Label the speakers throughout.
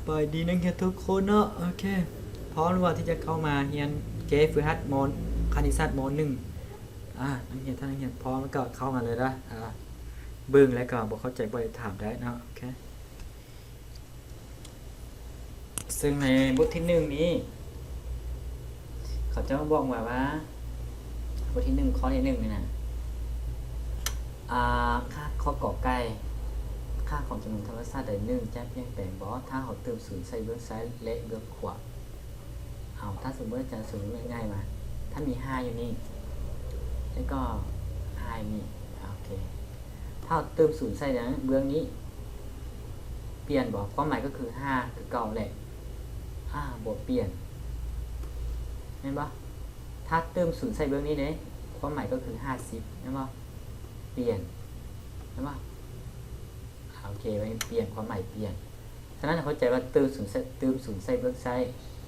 Speaker 1: บายดีนักเรียนทุกคนเนาะโอเคพร้อมหรือว่าที่จะเข้ามาเรียนเกฝึกหัดมคณิตศาสตร์มหนึ่งนักเรียนท่านนักเรียนพร้อมแล้วก็เข้ามาเลยนะเบิ่งแล้วก็บอกเข้าใจบ่ได้ถามได้นะโอเคซึ่งในบทที่หนึ่งนี้เขาจะมาบอกว่าบทที่หนึ่งข้อที่หนึ่งนี่นะค่าข้อกอไก่ค่าของจำนวนธรรมชาติใดหนึ่งจะเปลี่ยนแปลงบ่ถ้าเขาเติมศูนย์ใส่เบื้องซ้ายและเบื้องขวาถ้าสมมติจะศูนย์ง่ายๆมาถ้ามี5อยู่นี่แล้วก็5นี่โอเคถ้าเติมศูนย์ใส่อย่างเบื้องนี้เปลี่ยนบ่ความหมายก็คือ5คือเก่าแหละบ่เปลี่ยนเห็นบ่ถ้าเติมศูนย์ใส่เบื้องนี้เนี่ยความหมายก็คือ50เห็นบ่เปลี่ยนเห็นบ่โอเคไว้เปลี่ยนความหมายเปลี่ยนฉะนั้นเข้าใจว่าเติมศูนย์ใส่เบื้องซ้าย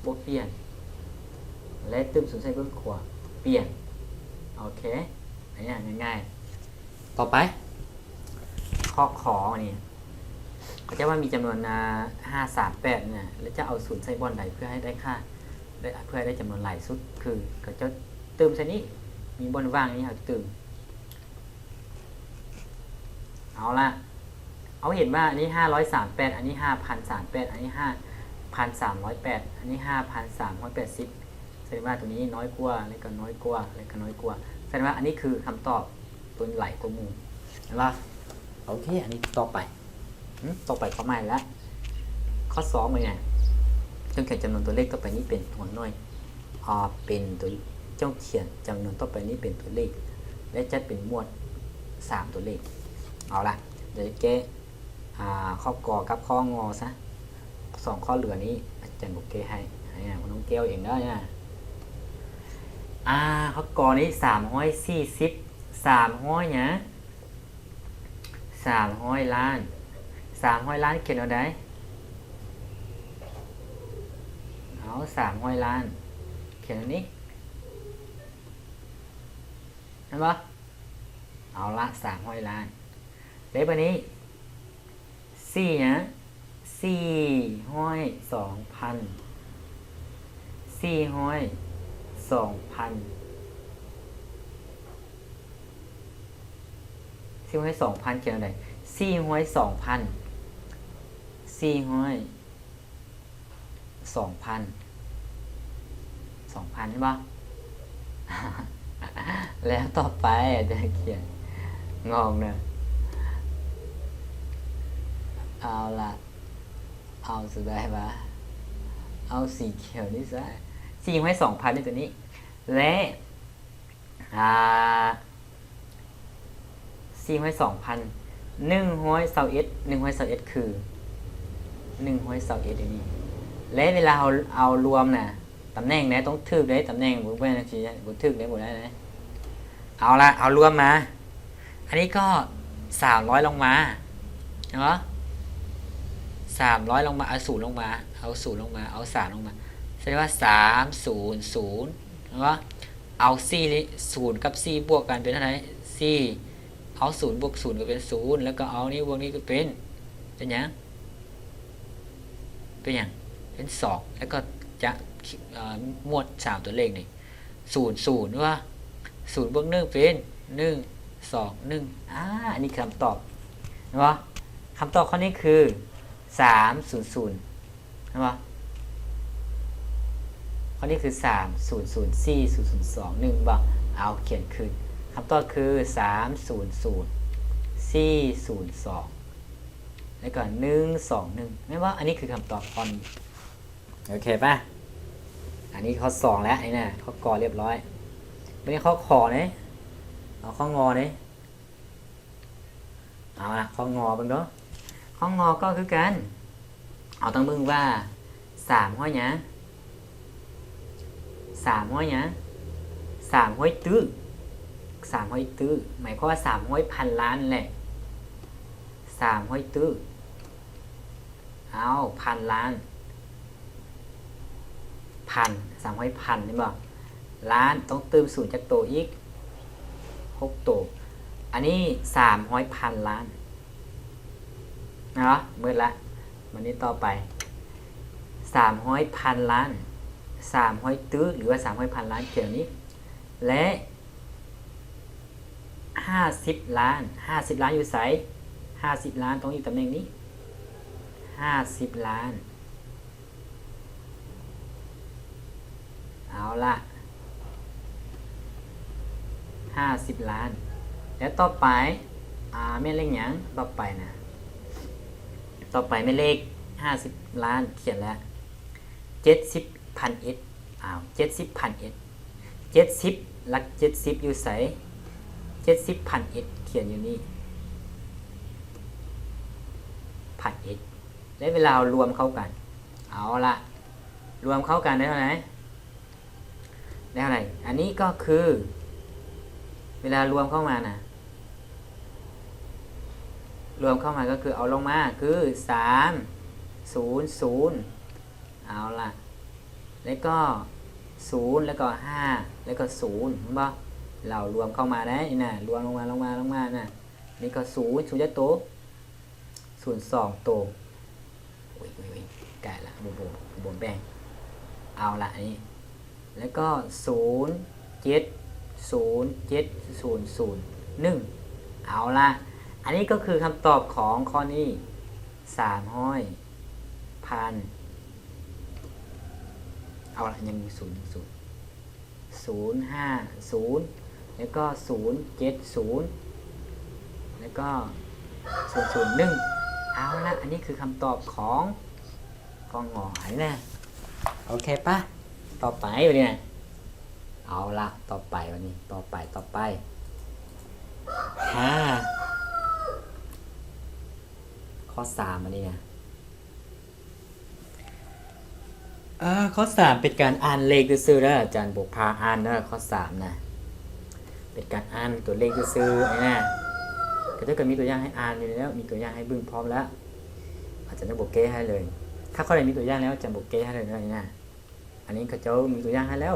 Speaker 1: บ่เปลี่ยนและเติมศูนย์ใส่เบื้องขวาเปลี่ยนโอเคอันนี้ง่ายๆต่อไปข้อขอนี่เขาจะว่ามีจำนวน538เนี่ยแล้วจะเอาศูนย์ใส่บอนใดเพื่อให้ได้ค่าเพื่อให้ได้จำนวนหลายสุดคือก็จะเติมใส่นี้มีบอนว่างนี้เอาเติมเอาละเอาเห็นว่าอันนี้538อันนี้5,038อันนี้5,308อันนี้5,380แสดงว่าตัวนี้น้อยกว่าแล้วก็น้อยกว่าแล้วก็น้อยกว่าแสดงว่าอันนี้คือคำตอบตัวไหลตัวมูเห็นป่ะโอเคอันนี้ต่อไปข้อใหม่แล้วข้อ2เป็นไงจงเขียนจำนวนตัวเลขต่อไปนี้เป็นตัวน้อยเป็นตัวจงเขียนจำนวนต่อไปนี้เป็นตัวเลขและจัดเป็นหมวด3ตัวเลขเอาละเดี๋ยวจะแก้ข้อกอกับข้องอซะ2ข้อเหลือนี้อาจารย์บอกแก้ให้คุณน้องแก้วเองได้นะข้อกอนี้340 300เนี่ย300 ล้าน300 ล้านเขียนเอาได้เอา300 ล้านเขียนอันนี้เห็นปะเอาละ300 ล้านเลขแบบนี้4นะ402,000 402,000 402,000เขียนอะไร402,000 2,000ใช่ปะ แล้วต่อไปจะเขียนงงเนี่ยเอาละเอาสุดได้ปะเอาสีเขียวนี่ซะ402,000ในตัวนี้และ402,000 121คือ121อย่างนี้และเวลาเอารวมน่ะตำแหน่งไหนต้องทึกได้ตำแหน่งบุญเป็นนาทีบุญทึกได้บุญได้ไหมเอาละเอารวมมาอันนี้ก็300ลงมาเนาะ300ลงมาเอา0ลงมาเอา0ลงมาเอา3ลงมาแสดงว่า300เนาะเอา0กับ4บวกกันเป็นเท่าไหร่4เอา0บวก0ก็เป็น0แล้วก็เอานี้บวกนี้ก็เป็นยังเป็น2แล้วก็จะหมวด3ตัวเลขนี่00ว่า0บวก1เป็น1 2 1อันนี้คำตอบเห็นปะคำตอบข้อนี้คือ300เห็นปะข้อนี้คือ300 4002 1บ่เอาเขียนคืนคำตอบคือ300 402แล้วก็121ไม่ว่าอันนี้คือคำตอบข้อนี้โอเคป่ะอันนี้ข้อ2แล้วนี่นะข้อกอเรียบร้อยไม่ได้ข้อขอเนี่ยเอาข้องอเนี่ยเอาละข้องอบ้างเนาะข้องอก็คือกันเอาต้องบึ้งว่า300เนี่ย300ตื้อหมายความว่า300,000 ล้านแหละ300ตื้อเอา1,000 ล้าน300,000นี่บอกล้านต้องเติม0จากตัวอีก6ตัวอันนี้300,000 ล้านเนาะมืดละวันนี้ต่อไป 300,000 ล้าน300ตื้อหรือว่า300,000 ล้านเขียนนี้และ50 ล้าน50 ล้านอยู่ไส50 ล้านตรงอยู่ตำแหน่งนี้50 ล้านเอาละ50 ล้านแล้วต่อไปแม่เลขหยังต่อไปนะต่อไปแม่เลข50 ล้านเขียนแล้ว70,000 s 70,000 s 70หลัก70อยู่ไส70,000 s เขียนอยู่นี่พัน s และเวลารวมเข้ากันเอาละรวมเข้ากันได้เท่าไหร่ได้เท่าไหร่อันนี้ก็คือเวลารวมเข้ามานะรวมเข้ามาก็คือเอาลงมาคือ300เอาละแล้วก็0แล้วก็5แล้วก็0เห็นป่ะเรารวมเข้ามาได้นะรวมลงมานะนี่ก็0จะโต02โตโอ้ยใกล้ละบวมแบ่งเอาละอันนี้แล้วก็07070001เอาละอันนี้ก็คือคำตอบของข้อนี้300,000เอาละยังมี050แล้วก็070แล้วก็001เอาละอันนี้คือคำตอบของกองหงอยนะโอเคปะต่อไปวันนี้เอาละต่อไปวันนี้ต่อไปข้อ3อันนี้นะข้อ3เป็นการอ่านเลขซื่อๆนะอาจารย์บอกพาอ่านนะข้อ3นะเป็นการอ่านตัวเลขซื่อๆไอ้นะก็ถ้าเกิดมีตัวอย่างให้อ่านอยู่แล้วมีตัวอย่างให้บึ้งพร้อมแล้วอาจารย์จะบอกเก้ให้เลยถ้าข้อใดมีตัวอย่างแล้วอาจารย์บอกเก้ให้เลยนะอันนี้เขาจะมีตัวอย่างให้แล้ว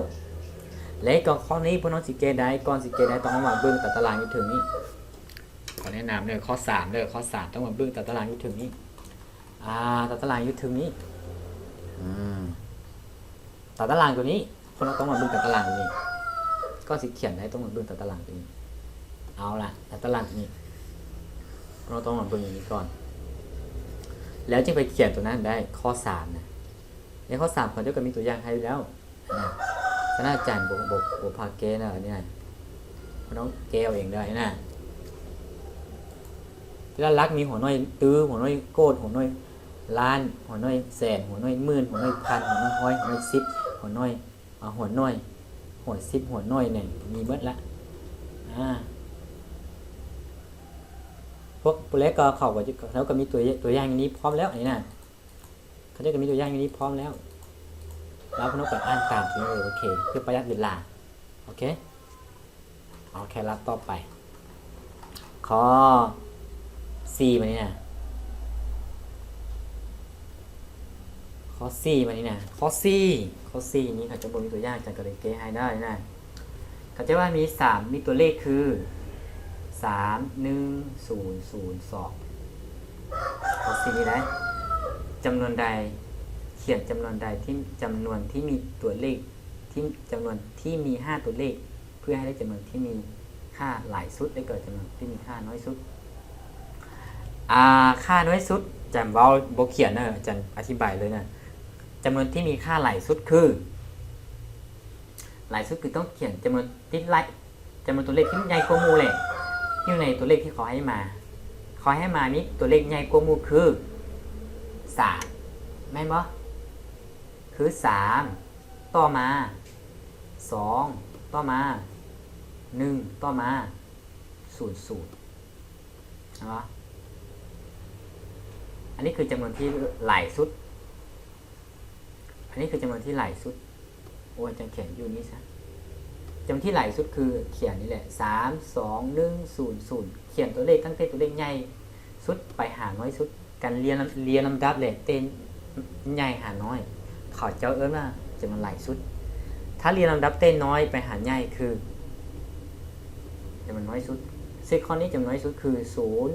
Speaker 1: และก่อนข้อนี้พวกน้องสิเกได้ก่อนสิเกได้ต้องมาเบื้องตัดตารางอยู่ถึงนี้ขอแนะนำเลยข้อ3เลยข้อ3ต้องมาเบื้องตัดตารางอยู่ถึงนี้ตัดตารางอยู่ถึงนี้ตัดตารางตัวนี้พวกน้องต้องมาเบื้องตัดตารางตัวนี้ก็สิเขียนได้ต้องมาเบื้องตัดตารางตัวนี้เอาละตัดตารางตัวนี้พวกน้องต้องมาเบื้องอย่างนี้ก่อนแล้วจึงไปเขียนตัวนั้นได้ข้อ3นะในข้อ3เขาจะมีตัวอย่างให้แล้วนะคณะอาจารย์บอกพาเกนะเนี่ยน้องเกลเองได้นะแล้วรักมีหัวน้อยตื้อหัวน้อยโกดหัวน้อยล้านหัวน้อยแสนหัวน้อยหมื่นหัวน้อยพันหัวน้อยร้อยหัวน้อย10หัวน้อยหัวน้อยหัว10หัวน้อยเนี่ยมีเบิดละพวกเล็กก็เขาว่าเขาก็มีตัวอย่างอย่างนี้พร้อมแล้วนี่นะเขาจะมีตัวอย่างอย่างนี้พร้อมแล้วแล้วพวกน้องก็อ่านตามตัวเลยโอเคเพื่อประหยัดเวลาโอเครับต่อไปข้อ4มานี่นะข้อ4มานี่นะข้อ4นี้เขาจะบอกมีตัวอย่างจากกรณีเกย์ให้ได้นะเขาจะว่ามี3มีตัวเลขคือ31002ข้อ4นี้นะจำนวนใดเขียนจำนวนใดที่จำนวนที่มีตัวเลขที่จำนวนที่มี5ตัวเลขเพื่อให้ได้จำนวนที่มีค่าหลายสุดได้เกิดจำนวนที่มีค่าน้อยสุดค่าน้อยสุดจำว่าโบเขียนนะอาจารย์อธิบายเลยนะจำนวนที่มีค่าหลายสุดคือหลายสุดคือต้องเขียนจำนวนที่ไล่จำนวนตัวเลขที่ใหญ่กว่าหมู่เลยที่ในตัวเลขที่ขอให้มามีตัวเลขใหญ่กว่าหมู่คือ3แม่นบ่คือ3ต่อมา2ต่อมา1ต่อมา00นะอันนี้คือจำนวนที่หลายสุดอันนี้คือจำนวนที่หลายสุดโอ้ยจะเขียนอยู่นี่ซะจำนวนที่หลายสุดคือเขียนนี่แหละ32100เขียนตัวเลขตั้งแต่ตัวเลขใหญ่สุดไปหาน้อยสุดการเรียนลำดับเลยเต้นใหญ่หาน้อยเขาเจ้าเอิ้นว่าจำนวนหลายสุดถ้าเรียนลำดับเต้นน้อยไปหาใหญ่คือจำนวนน้อยสุดซึ่งข้อนี้จำนวนน้อยสุดคือ0 1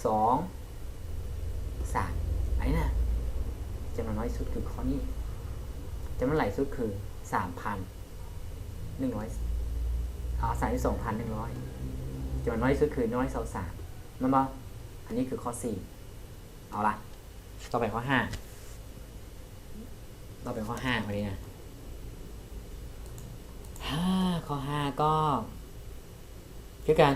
Speaker 1: 2 3อันนี้นะจ ำนวนน้อยสุดคือข้อนี้จำนวนหลายสุดคือ 3,100 32,100จำนวนน้อยสุดคือ123มันบ่อันนี้คือข้อ4เอาละต่อไปข้อ5ต่อไปข้อ5วันนี้นะข้อ5ก็คือกัน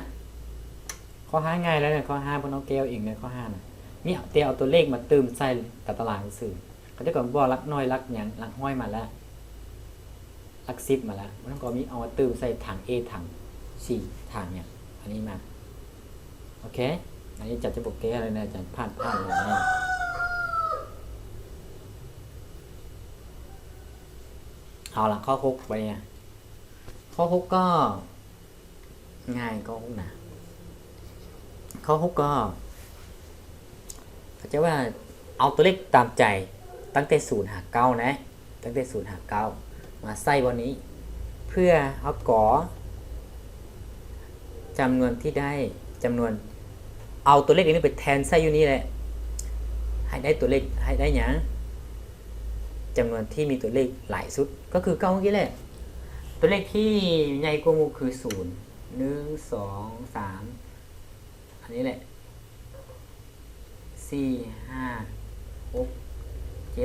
Speaker 1: ข้อ5ง่ายแล้วเนี่ยข้อ5พวกน้องแก้วอีกเนี่ยข้อ5น่ะนี่เอาตัวเลขมาเติมใส่กับตารางสื่อก็จะก่อนบอกลักน้อยลักหยังลักห้อยมาแล้วลัก10มาแล้วมันก็มีเอามาเติมใส่ถัง A ถัง C ถังเนี่ยอันนี้มาโอเคอันนี้จัดจะบอกแก้เลยนะจัดผ่านเลยนะเอาละข้อ6ไปเนี่ยข้อ6ก็ง่ายก็6นะข้อ6ก็เขาจะว่าเอาตัวเลขตามใจตั้งแต่0หา9นะตั้งแต่0หา9มาใส่บนนี้เพื่อเอาก่อจำนวนที่ได้จำนวนเอาตัวเลขนี้ไปแทนใส่อยู่นี่แหละให้ได้ตัวเลขให้ได้หยังจำนวนที่มีตัวเลขหลายสุดก็คือ9เมื่อกี้แหละตัวเลขที่ใหญ่กว่าหมู่คือ0 1 2 3อันนี้แหละ4 5 6 7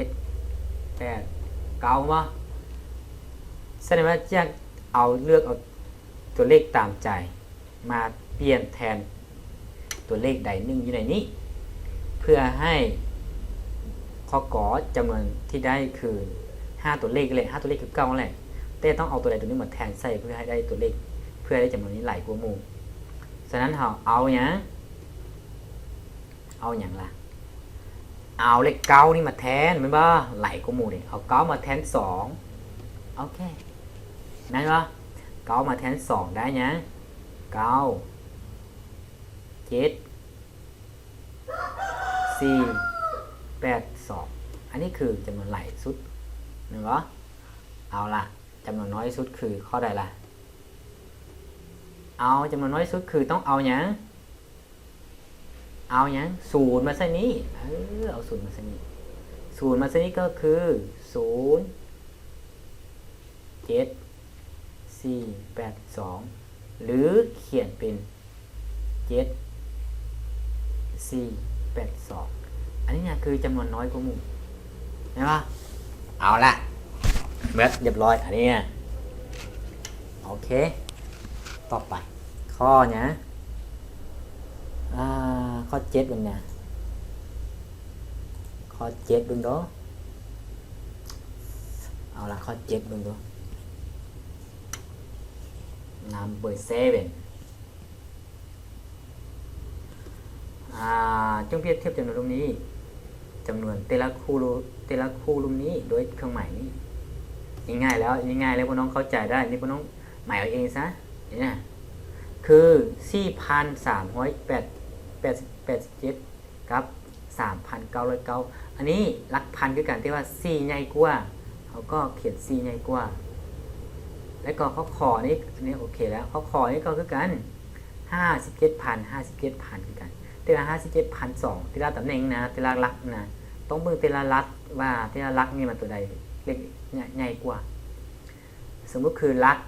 Speaker 1: 8 9มาแสดงว่าจะเอาเลือกเอาตัวเลขตามใจมาเปลี่ยนแทนตัวเลขใดหนึ่งอยู่ในนี้เพื่อให้ข้อกอจำนวนที่ได้คือ5ตัวเลขเลย5ตัวเลขคือ9นั่นแหละแต่ต้องเอาตัวใดตัวนึงมาแทนใส่เพื่อให้ได้ตัวเลขเพื่อได้จำนวนนี้หลายกว่าหมู่ฉะนั้นเราเอาอย่างล่ะเอาเลข9นี่มาแทนมันบ่หลายกว่าหมู่นี่เอา9มาแทน2โอเคนั่นบ่9มาแทน2ได้ยัง9 7 4 8 2อันนี้คือจำนวนหลายสุดเห็นบ่เอาล่ะจำนวนน้อยสุดคือข้อใดล่ะเอาจำนวนน้อยสุดคือต้องเอาอย่างศูนย์มาใส่นี้เอาศูนย์มาใส่นี้ศูนย์มาใส่นี้ก็คือ0 7 4 8 2หรือเขียนเป็น7 4 8 2อันนี้เนี่ยคือจำนวนน้อยกว่าหมู่เห็นปะเอาละเมื่อเรียบร้อยอันนี้โอเคต่อไปข้อเนี้ยข้อ7บึงเนี่ยข้อ7บึงดูเอาละข้อ7บึงดูnumber 7จงเปรียบเทียบจำนวนรูปนี้จำนวนแต่ละคู่รูปนี้โดยเครื่องหมายนี้ง่ายๆแล้วพวกน้องเข้าใจได้นี่พวกน้องหมายเอาเองซะเนี่ยคือ 4,387 กับ 3,909 อันนี้หลักพันคือการที่ว่า4ใหญ่กว่าเขาก็เขียน4ใหญ่กว่าแล้วก็ข้อขอนี้อันนี้โอเคแล้วข้อขอนี้ก็คือกัน57,000คือกันแต่ละ57,002แต่ละตำแหน่งนะแต่ละหลักนะต้องเบิ่งแต่ละหลักว่าแต่ละหลักนี่มันตัวใดเล็กใหญ่กว่าสมมุติคือหลัก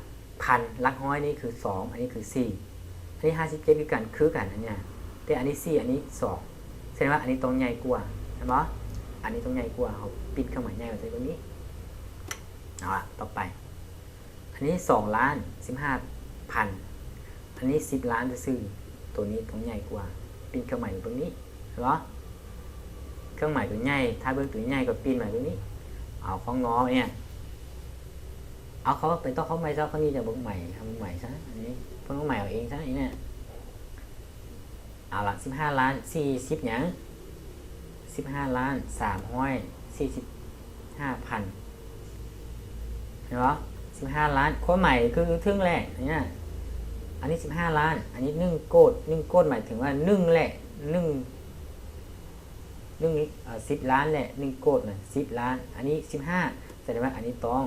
Speaker 1: พันหลักร้อยนี่คือ2อันนี้คือ4อันนี้57คือกันอันเนี้ยแต่อันนี้4อันนี้2แสดงว่าอันนี้ต้องใหญ่กว่าใช่บ่อันนี้ต้องใหญ่กว่าเขาปิดเครื่องหมายใหญ่ไว้ตรงนี้เอาล่ะต่อไปอันนี้2,15,000อันนี้10 ล้านจะซื้อตัวนี้ต้องใหญ่กว่าปิดเครื่องหมายอยู่ตรงนี้เห็นบ่เครื่องหมายตัวใหญ่ถ้าเบิ่งตัวใหญ่ก็ปิดหมายตรงนี้เอาของงอเนี่ยเอาเขาเป็นต้องเขาใหม่ซะเขานี่จะเบิ่งใหม่ทำใหม่ซะอันนี้เพิ่งใหม่เอาเองซะนี่เนี่ยเอาละ15 ล้าน40หยัง15 ล้าน345,000เห็นบ่15 ล้านข้อใหม่คือถึงแหละเนี่ยอันนี้15 ล้านอันนี้1 โกดหมายถึงว่า1แหละ10 ล้านแหละ1 โกดน่ะ10 ล้านอันนี้15แสดงว่าอันนี้ต้อง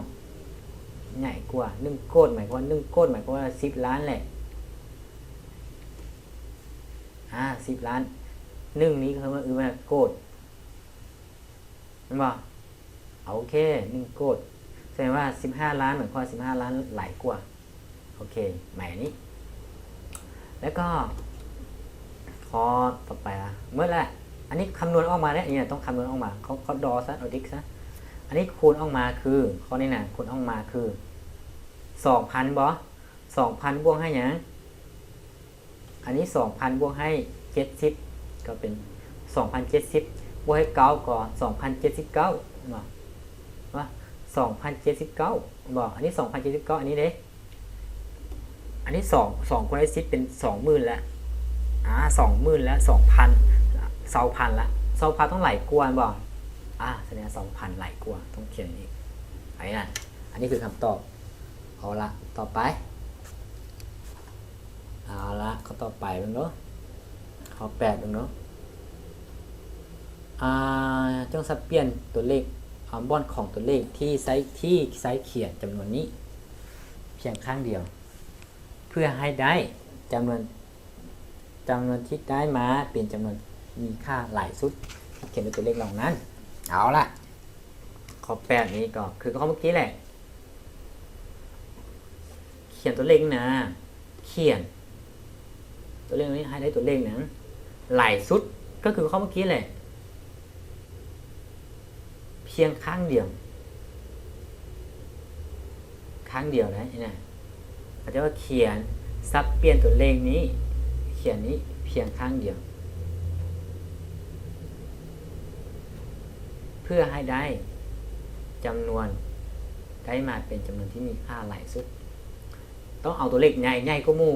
Speaker 1: ใหญ่กว่า1 โกดหมายความว่า1 โกดหมายความว่า10 ล้านแหละ10 ล้าน1นี้คือว่าโกดเห็นบ่ โอเค1โกดแสดงว่า15ล้านเหมือนความ15ล้านหลายกว่าโอเคใหม่นี้แล้วก็ข้อต่อไปเมื่อไรอันนี้คำนวณออกมาแล้วเนี่ยต้องคำนวณออกมาเขาดอซะเอาดิกซะอันนี้คูณออกมาคือข้อนี้นะคูณออกมาคือ 2,000 บ่ 2,000 บวกให้หยังอันนี้ 2,000 บวกให้70ก็เป็น 2,070 บวกให้9ก็2,079ว่า2,079บอกอันนี้2,079อันนี้เด้อันนี้2คูณด้วย10เป็น 20,000 แล้ว20,000 แล้ว 2,000 20,000 ละ20,000ต้องไหลกว่าบอกแสดง 2,000 ไหลกว่าต้องเขียนอีกไอ้นั่นอันนี้คือคำตอบเอาละต่อไปเอาละข้อต่อไปบ้างเนาะข้อ8บ้างเนาะจงสับเปลี่ยนตัวเลขบอนของตัวเลขที่ไซส์เขียนจำนวนนี้เพียงข้างเดียวเพื่อให้ได้จำนวนที่ได้มาเป็นจำนวนมีค่าหลายสุดเขียนด้วยตัวเลขเหล่านั้นเอาละข้อ8นี้ก็คือข้อเมื่อกี้แหละเขียนตัวเลขนะเขียนตัวเลขนี้ให้ได้ตัวเลขนั้นหลายสุดก็คือข้อเมื่อกี้แหละเพียงข้างเดียวนะนี่เขาจะว่าเขียนซับเปลี่ยนตัวเลขนี้เขียนนี้เพียงข้างเดียวเพื่อให้ได้จำนวนได้มาเป็นจำนวนที่มีค่าหลายสุดต้องเอาตัวเลขใหญ่ก็มู่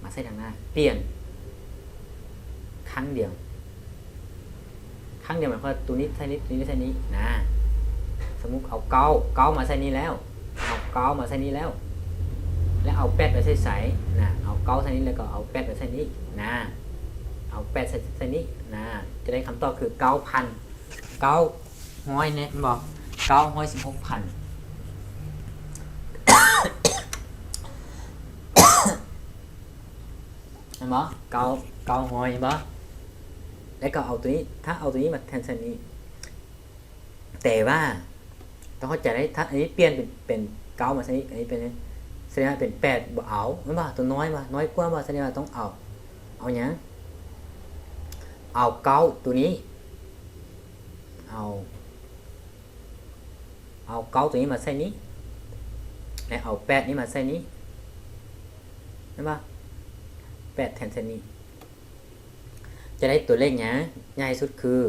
Speaker 1: มาใส่ทางหน้าเปลี่ยนครั้งเดียวหมายความว่าตัวนี้ใส่นี้ตัวนี้ใส่นี้นะสมมุติเอาเก้ามาใส่นี้แล้วเอาเก้ามาใส่นี้แล้วเอา8ไปใส่นะเอาเก้าใส่นี้แล้วก็เอา8ไปใส่นี้นะเอา8ใส่นี้นะจะได้คำตอบคือ9,000 เนี่ยบอก916,000เห็นบ่900เห็นบ่แล้วก็เอาตัวนี้ถ้าเอาตัวนี้มาแทนนี้แต่ว่าต้องเข้าใจได้ถ้าอันนี้เปลี่ยนเป็น9มาใส่นี้อันนี้เป็นแสดงว่าเป็น8บ่เอาไม่บ่ตัวน้อยบ่น้อยกว่าบ่แสดงว่าต้องเอาหยังเอา9ตัวนี้เอา9ตัวนี้มาใส่นี้และเอา8นี้มาใส่นี้เห็นบ่8แทนใส่นี้จะได้ตัวเลขง่ายสุดคือ9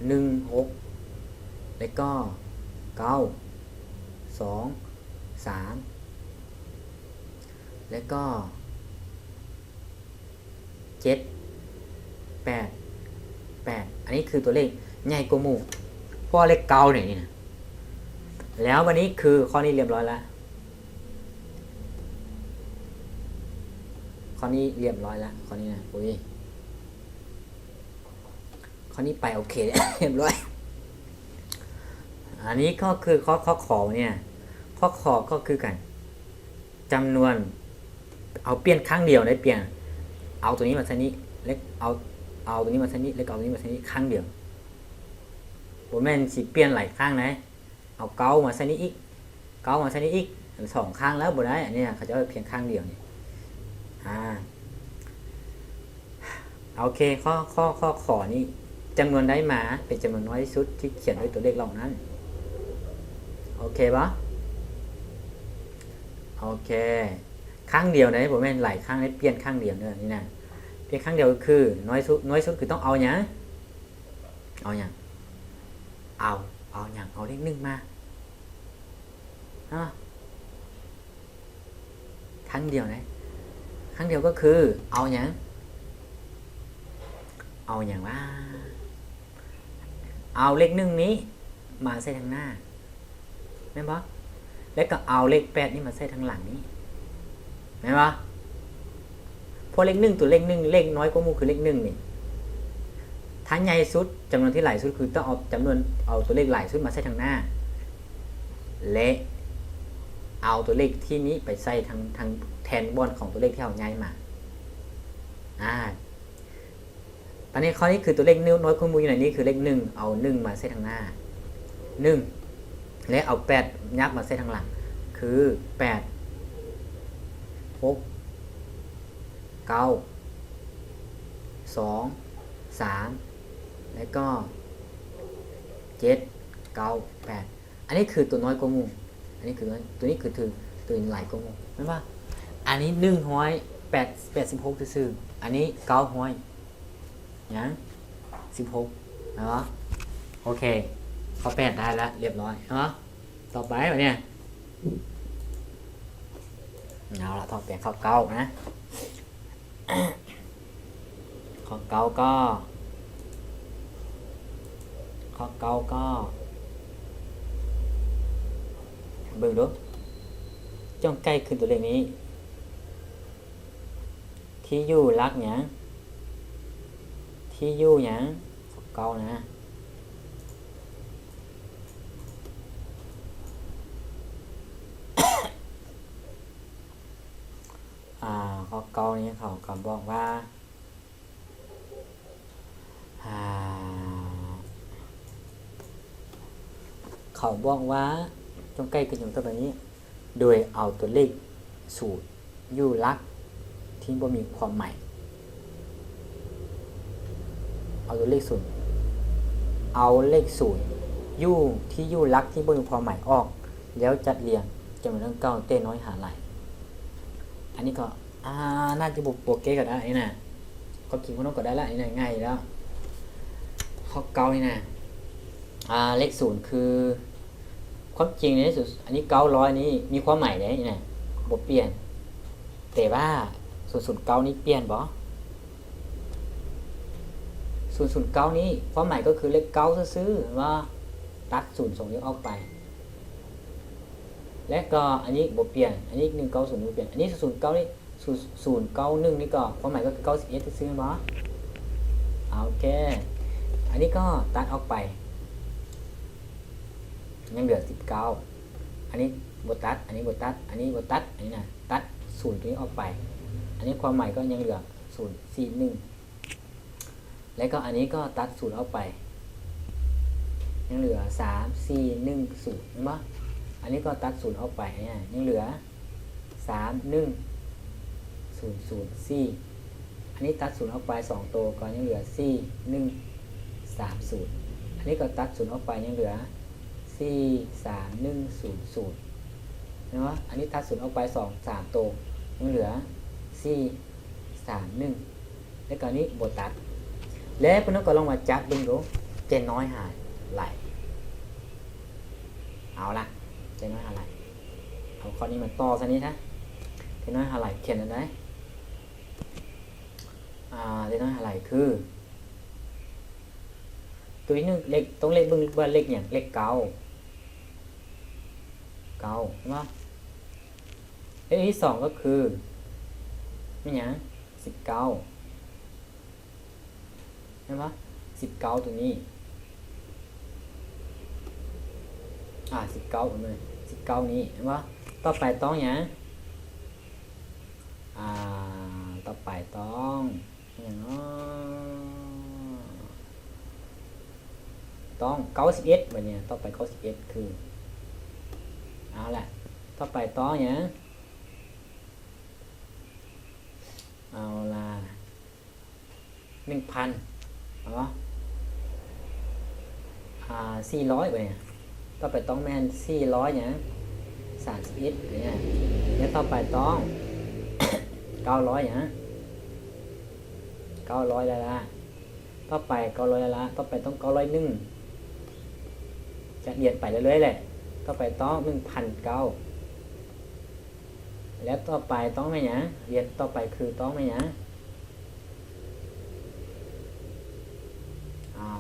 Speaker 1: 16แล้วก็9 2 3แล้วก็7 8 อันนี้คือตัวเลขใหญ่กว่าหมู่เพราะเลข9เนี่ยนี่นะแล้ววันนี้คือข้อนี้เรียบร้อยแล้วข้อนี้เรียบร้อยแล้วข้อนี้นะอุ้ยข้อนี้ไปโอเค เรียบร้อยอันนี้ก็คือข้อขอเนี่ยข้อขอก็คือกันจำนวนเอาเปลี่ยนครั้งเดียวได้เปลี่ยนเอาตัวนี้มาใส่นี้แล้วเอาตัวนี้มาใส่นี้แล้วเอาตัวนี้มาใส่นี้ครั้งเดียวโบแมนสิเปลี่ยนหลายครั้งนะเอา9มาใส่นี้อีก9มาใส่นี้อีก2ครั้งแล้วบ่ได้อันนี้เขาจะเพียงครั้งเดียวนี่โอเคข้อขอนี้จำนวนได้มาเป็นจำนวนน้อยที่สุดที่เขียนด้วยตัวเลขเหล่านั้นโอเคปะโอเคครั้งเดียวนะผมไม่หลายครั้งได้เปลี่ยนครั้งเดียวเนี่ยนี่นะเปลี่ยนครั้งเดียวคือน้อยสุดคือต้องเอาอย่างเอาเลข1มาครั้งเดียวนะครั้งเดียวก็คือเอาอย่างว่าเอาเลข1นี้มาใส่ทางหน้าแม่นบ่แล้วก็เอาเลข8นี่มาใส่ทางหลังนี้แม่นบ่พอเลข1ตัวเลข1เลขน้อยกว่าหมู่คือเลข1นี่ถ้าใหญ่สุดจำนวนที่หลายสุดคือต้องเอาตัวเลขหลายสุดมาใส่ทางหน้าและ เอาตัวเลขที่นี้ไปใส่ทางแทนบนของตัวเลขที่เราย้ายมาตอนนี้ข้อนี้คือตัวเลขน้อยกว่ามูลอยู่ไหนนี่คือเลข1เอา1มาใส่ทางหน้า1และเอา8ยับมาใส่ทางหลังคือ8 6 9 2 3แล้วก็7 9 8อันนี้คือตัวน้อยกว่ามูลอันนี้คือตัวนี้คือตัวหลายกว่ามูลเห็นป่ะอันนี้186ซื่ออันนี้900ยัง16เนาะโอเคข้อ8ได้แล้วเรียบร้อยเนาะต่อไปวะเนี่ยเอาละต่อไปข้อ9นะข้อ9ก็เบิ่งดูจ้องใกล้ขึ้นตัวเลขนี้ที่อยู่รักหยังที่อยู่หยังข้อ9นะข้อ9นี้เขาก็บอกว่าเขาบอกว่าจงใกล้กันอยู่ตัวนี้โดยเอาตัวเลขสูตรอยู่ลักที่บ่มีความหมายเอาตัวเลขสูตรเอาเลขสูตรยู่ที่ยู่ลักที่บ่มีความหมายออกแล้วจัดเรียงจำนวนทั้ง9เต้น้อยหาหลายอันนี้ก็น่าจะบุกโปรเกตก็ได้นะก็คิดว่าน้องก็ได้ละนี่ง่ายแล้วข้อ9นี่นะเลข0คือความจริงในที่สุดอันนี้900นี้มีความหมายได้นะบ่เปลี่ยนแต่ว่า009นี้เปลี่ยนบ่009นี้ความหมายก็คือเลข9ซื่อๆว่าตัด0ส่งนี้ออกไปและก็อันนี้บ่เปลี่ยนอันนี้190บ่เปลี่ยนอันนี้009นี่091นี่ก็ความหมายก็คือ91ซื่อๆบ่โอเคอันนี้ก็ตัดออกไปยังเหลือ19อันนี้บ่ตัดอันนี้บ่ตัดอันนี้บ่ตัดอันนี้นะตัด0ตัวนี้ออกไปอันนี้ความหมายก็ยังเหลือ041แล้วก็อันนี้ก็ตัด0ออกไปยังเหลือ3410เห็นบ่อันนี้ก็ตัด0ออกไปยังเหลือ31004อันนี้ตัด0ออกไป2ตัวก็ยังเหลือ4130อันนี้ก็ตัด0ออกไปยังเหลือ43100เห็นบ่อันนี้ตัด0ออกไป3ตัวยังเหลือ431แล้วก็นี้บ่ตัดแล้วเพิ่นก็ลองมาจับเบิ่งดูเจนน้อยหายไหลเอาละเจนน้อยหายไหลเอาข้อนี้มาต่อซะนี้นะเจนน้อยหายไหลเขียนอันไหนเจนน้อยหายไหลคือตัวที่1เลขต้องเลขเบิ่งว่าเลขหยังเลข9ใช่มั้ยเลขที่2ก็คือเป็นหยัง19ใช่ไหม19ตัวนี้19เลย19นี้เห็นไหมต่อไปต้องอย่างต่อไปต้องอย่างต้อง91แบบนี้ต่อไป91คือเอาแหละต่อไปต้องอย่างเอาล่ะ 1,000400ไปเนี่ยต่อไปต้องแม่น400เนี่ย31เนี่ยแล้วต่อไปต้อง900เนี่ย900แล้วล่ะต่อไป900แล้วล่ะต่อไปต้อง901จะเรียนไปเรื่อยๆแหละต่อไปต้อง 1,900แล้วต่อไปต้องแม่เนี่ยเรียนต่อไปคือต้องแม่เนี่ย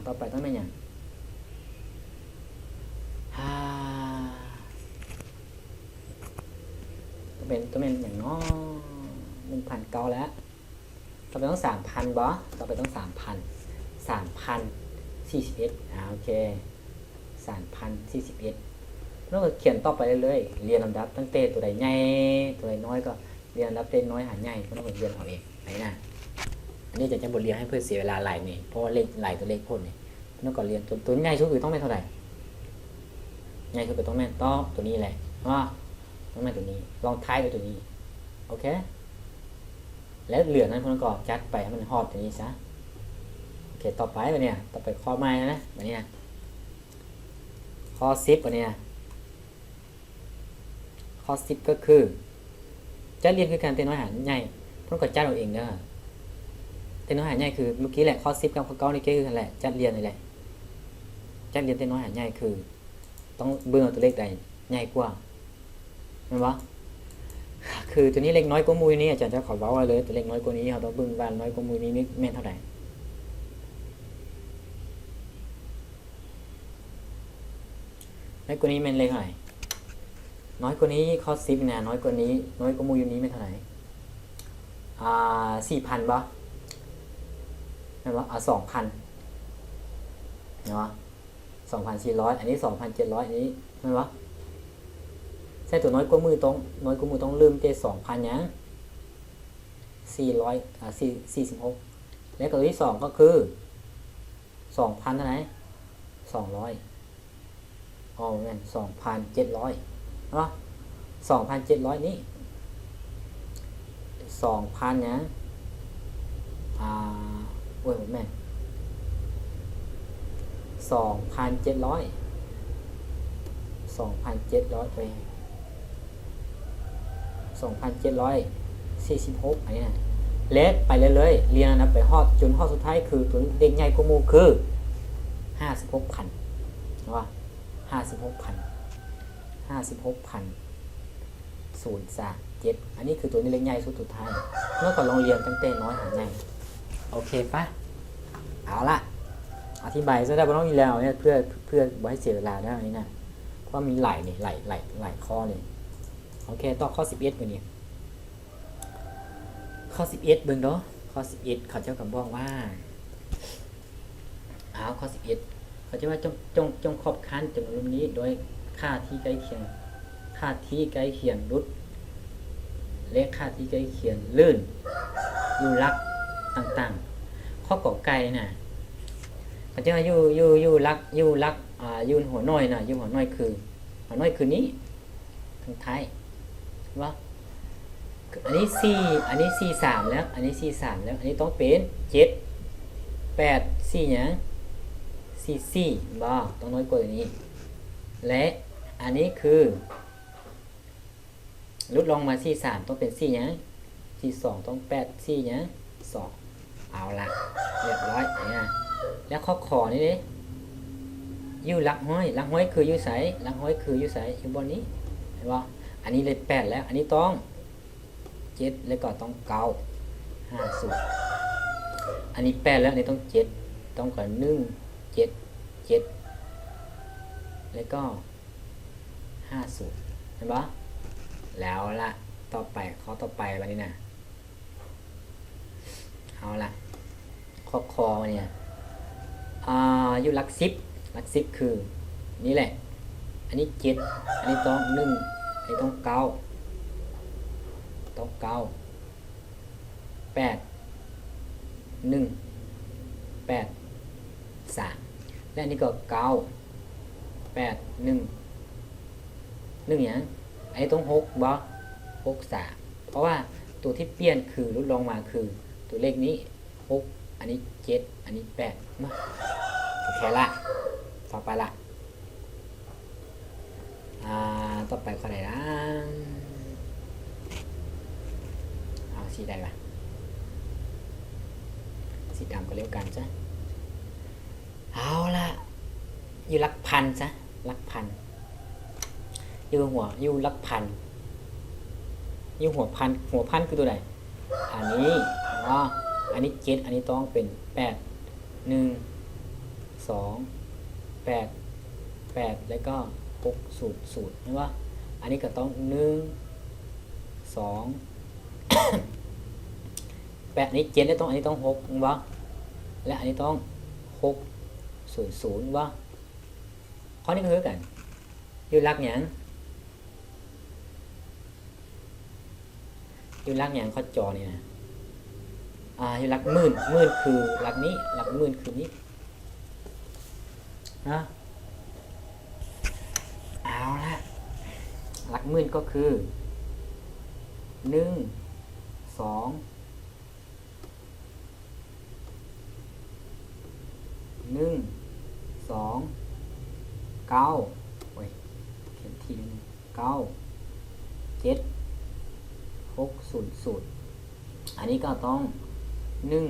Speaker 1: ต่อไปต้องเป็นอย่างต้องเป็นอย่างน้อ1,900แล้วต่อไปต้อง 3,000 บ่ต่อไปต้อง 3,041โอเค 3,041 แล้วก็เขียนต่อไปเรื่อยๆเรียนลำดับตั้งแต่ตัวใดใหญ่ตัวใดน้อยก็เรียนลำดับเล็กน้อยหาใหญ่ก็ต้องเรียนเอาเองไหนนะอันนี้จะบทเรียนให้เพื่อเสียเวลาหลายนี่เพราะว่าเลขหลายตัวเลขพ่นนี่แล้วก็เรียนตัวใหญ่สุดคือต้องเป็นเท่าไหร่ใหญ่สุดก็ต้องแม่นต้องตัวนี้แหละว่าต้องแม่นตัวนี้ลองท้ายด้วยตัวนี้โอเคแล้วเหลือนั้นพ่นก็จัดไปให้มันฮอดตัวนี้ซะโอเคต่อไปวันนี้ต่อไปข้อใหม่นะวันนี้นะข้อ10วันนี้ข้อ10ก็คือจะเรียนคือการเต้นน้อยหารใหญ่พ่นก็จัดเอาเองเด้อเต้นน้อยหารใหญ่คือเมื่อกี้แหละข้อ10กับข้อ9นี่ก็คือกันแหละจัดเรียนนี่แหละจัดเรียนเต้นน้อยหารใหญ่คือต้องเบิ่งเอาตัวเลขใดใหญ่กว่าเห็นปะคือตัวนี้เล็กน้อยกว่ามูยนี้อาจารย์จะขอบอกไว้เลยตัวเล็กน้อยกว่านี้เราต้องเบิ่งว่าน้อยกว่ามูยนี้แม่นเท่าไหร่น้อยกว่านี้แม่นเลขเท่าไหร่น้อยกว่านี้ข้อ10เนี่ยน้อยกว่านี้น้อยกว่ามูยนี้แม่นเท่าไหร่4,000 บ่แม่นบ่2,000เนาะ2,400อันนี้2,700อันนี้แม่นบ่ใช่ตัวน้อยกว่ามือต้องลืมเจ2,000ยัง446และตัวที่2ก็คือ2,000เท่าไหร่200อ๋อแม่น2,700เนาะ2,700นี้2,000ยังโอ้ยแม่น2,700ไป2,746อันนี้นะเล็กไปเรื่อยๆเรียนนะไปฮอดจนฮอดสุดท้ายคือตัวเด็กใหญ่กว่าหมู่คือ 56,000 ว่า 56,000 อันนี้คือตัวนี้เล็กใหญ่สุดท้ายเมื่อก่อนลองเรียนตั้งแต่น้อยหาใหญ่โอเคปะเอาละอธิบายซะได้บ่ต้องอีแล้วเนี่ยเพื่อบ่ให้เสียเวลาได้อันนี้นะเพราะมีหลายข้อเลยโอเคต่อข้อ11วันนี้ข้อ11เบิ่งเนาะข้อ11เขาเจ้าก็บอกว่าข้อ11เขาจะว่าจงขอบคันจำนวนนี้โดยค่าที่ใกล้เคียงรุดและค่าที่ใกล้เคียงลื่นอยู่ลักต่างๆข้อกอไก่น่ะเขาจะว่าอยู่ลักอยู่หัวน้อยน่ะอยู่หัวน้อยคือนี้ทางท้ายว่าอันนี้43แล้วอันนี้43แล้วอันนี้ต้องเป็น7 8 4หยัง44บ่ต้องน้อยกว่านี้และอันนี้คือลดลงมา43ต้องเป็น4หยัง42ต้อง8 4หยัง2เอาละเรียบร้อยเนี่ยแล้วข้อขอนี่ดิอยู่หลักห้อยคืออยู่ไสอยู่บนนี้เห็นบ่อันนี้เลย8แล้วอันนี้ต้อง7แล้วก็ต้อง9 50อันนี้8แล้วอันนี้ต้อง7ต้องก่อน1 7แล้วก็50เห็นบ่แล้วละต่อไปข้อต่อไปวันนี้นะเอาละข้อคอเนี่ยอยู่หลัก10คือนี่แหละอันนี้7อันนี้ต้อง1อันนี้ต้อง9 8 1 8 3และอันนี้ก็9 8 1อย่างอันนี้ต้อง6บ่63เพราะว่าตัวที่เปลี่ยนคือลดลงมาคือตัวเลขนี้6อันนี้7อันนี้8มาโอเคละต่อไปละต่อไปข้อไหนนะเอาสีใดล่ะสีดำก็เร็วกันจ้ะเอาละอยู่หลักพันจ้ะหลักพันอยู่หลักพันอยู่หัวพันคือตัวไหนอันนี้อันนี้7อันนี้ต้องเป็น8 1 2 8 แล้วก็6 0เห็นปะอันนี้ก็ต้อง1 2 8อันนี้7แล้วต้องอันนี้ต้อง6เห็นปะและอันนี้ต้อง6 0 0วะข้อนี้ก็คือกัน อยู่หลักหยังอยู่หลักหยังข้อจอนี่นะอยู่หลักหมื่นคือหลักนี้หลักหมื่นคือนี้นะเอาละหลักหมื่นก็คือ1 2 1 2 9โอ้ยเขียนทีนึง9 7 6 0 0อันนี้ก็ต้อง1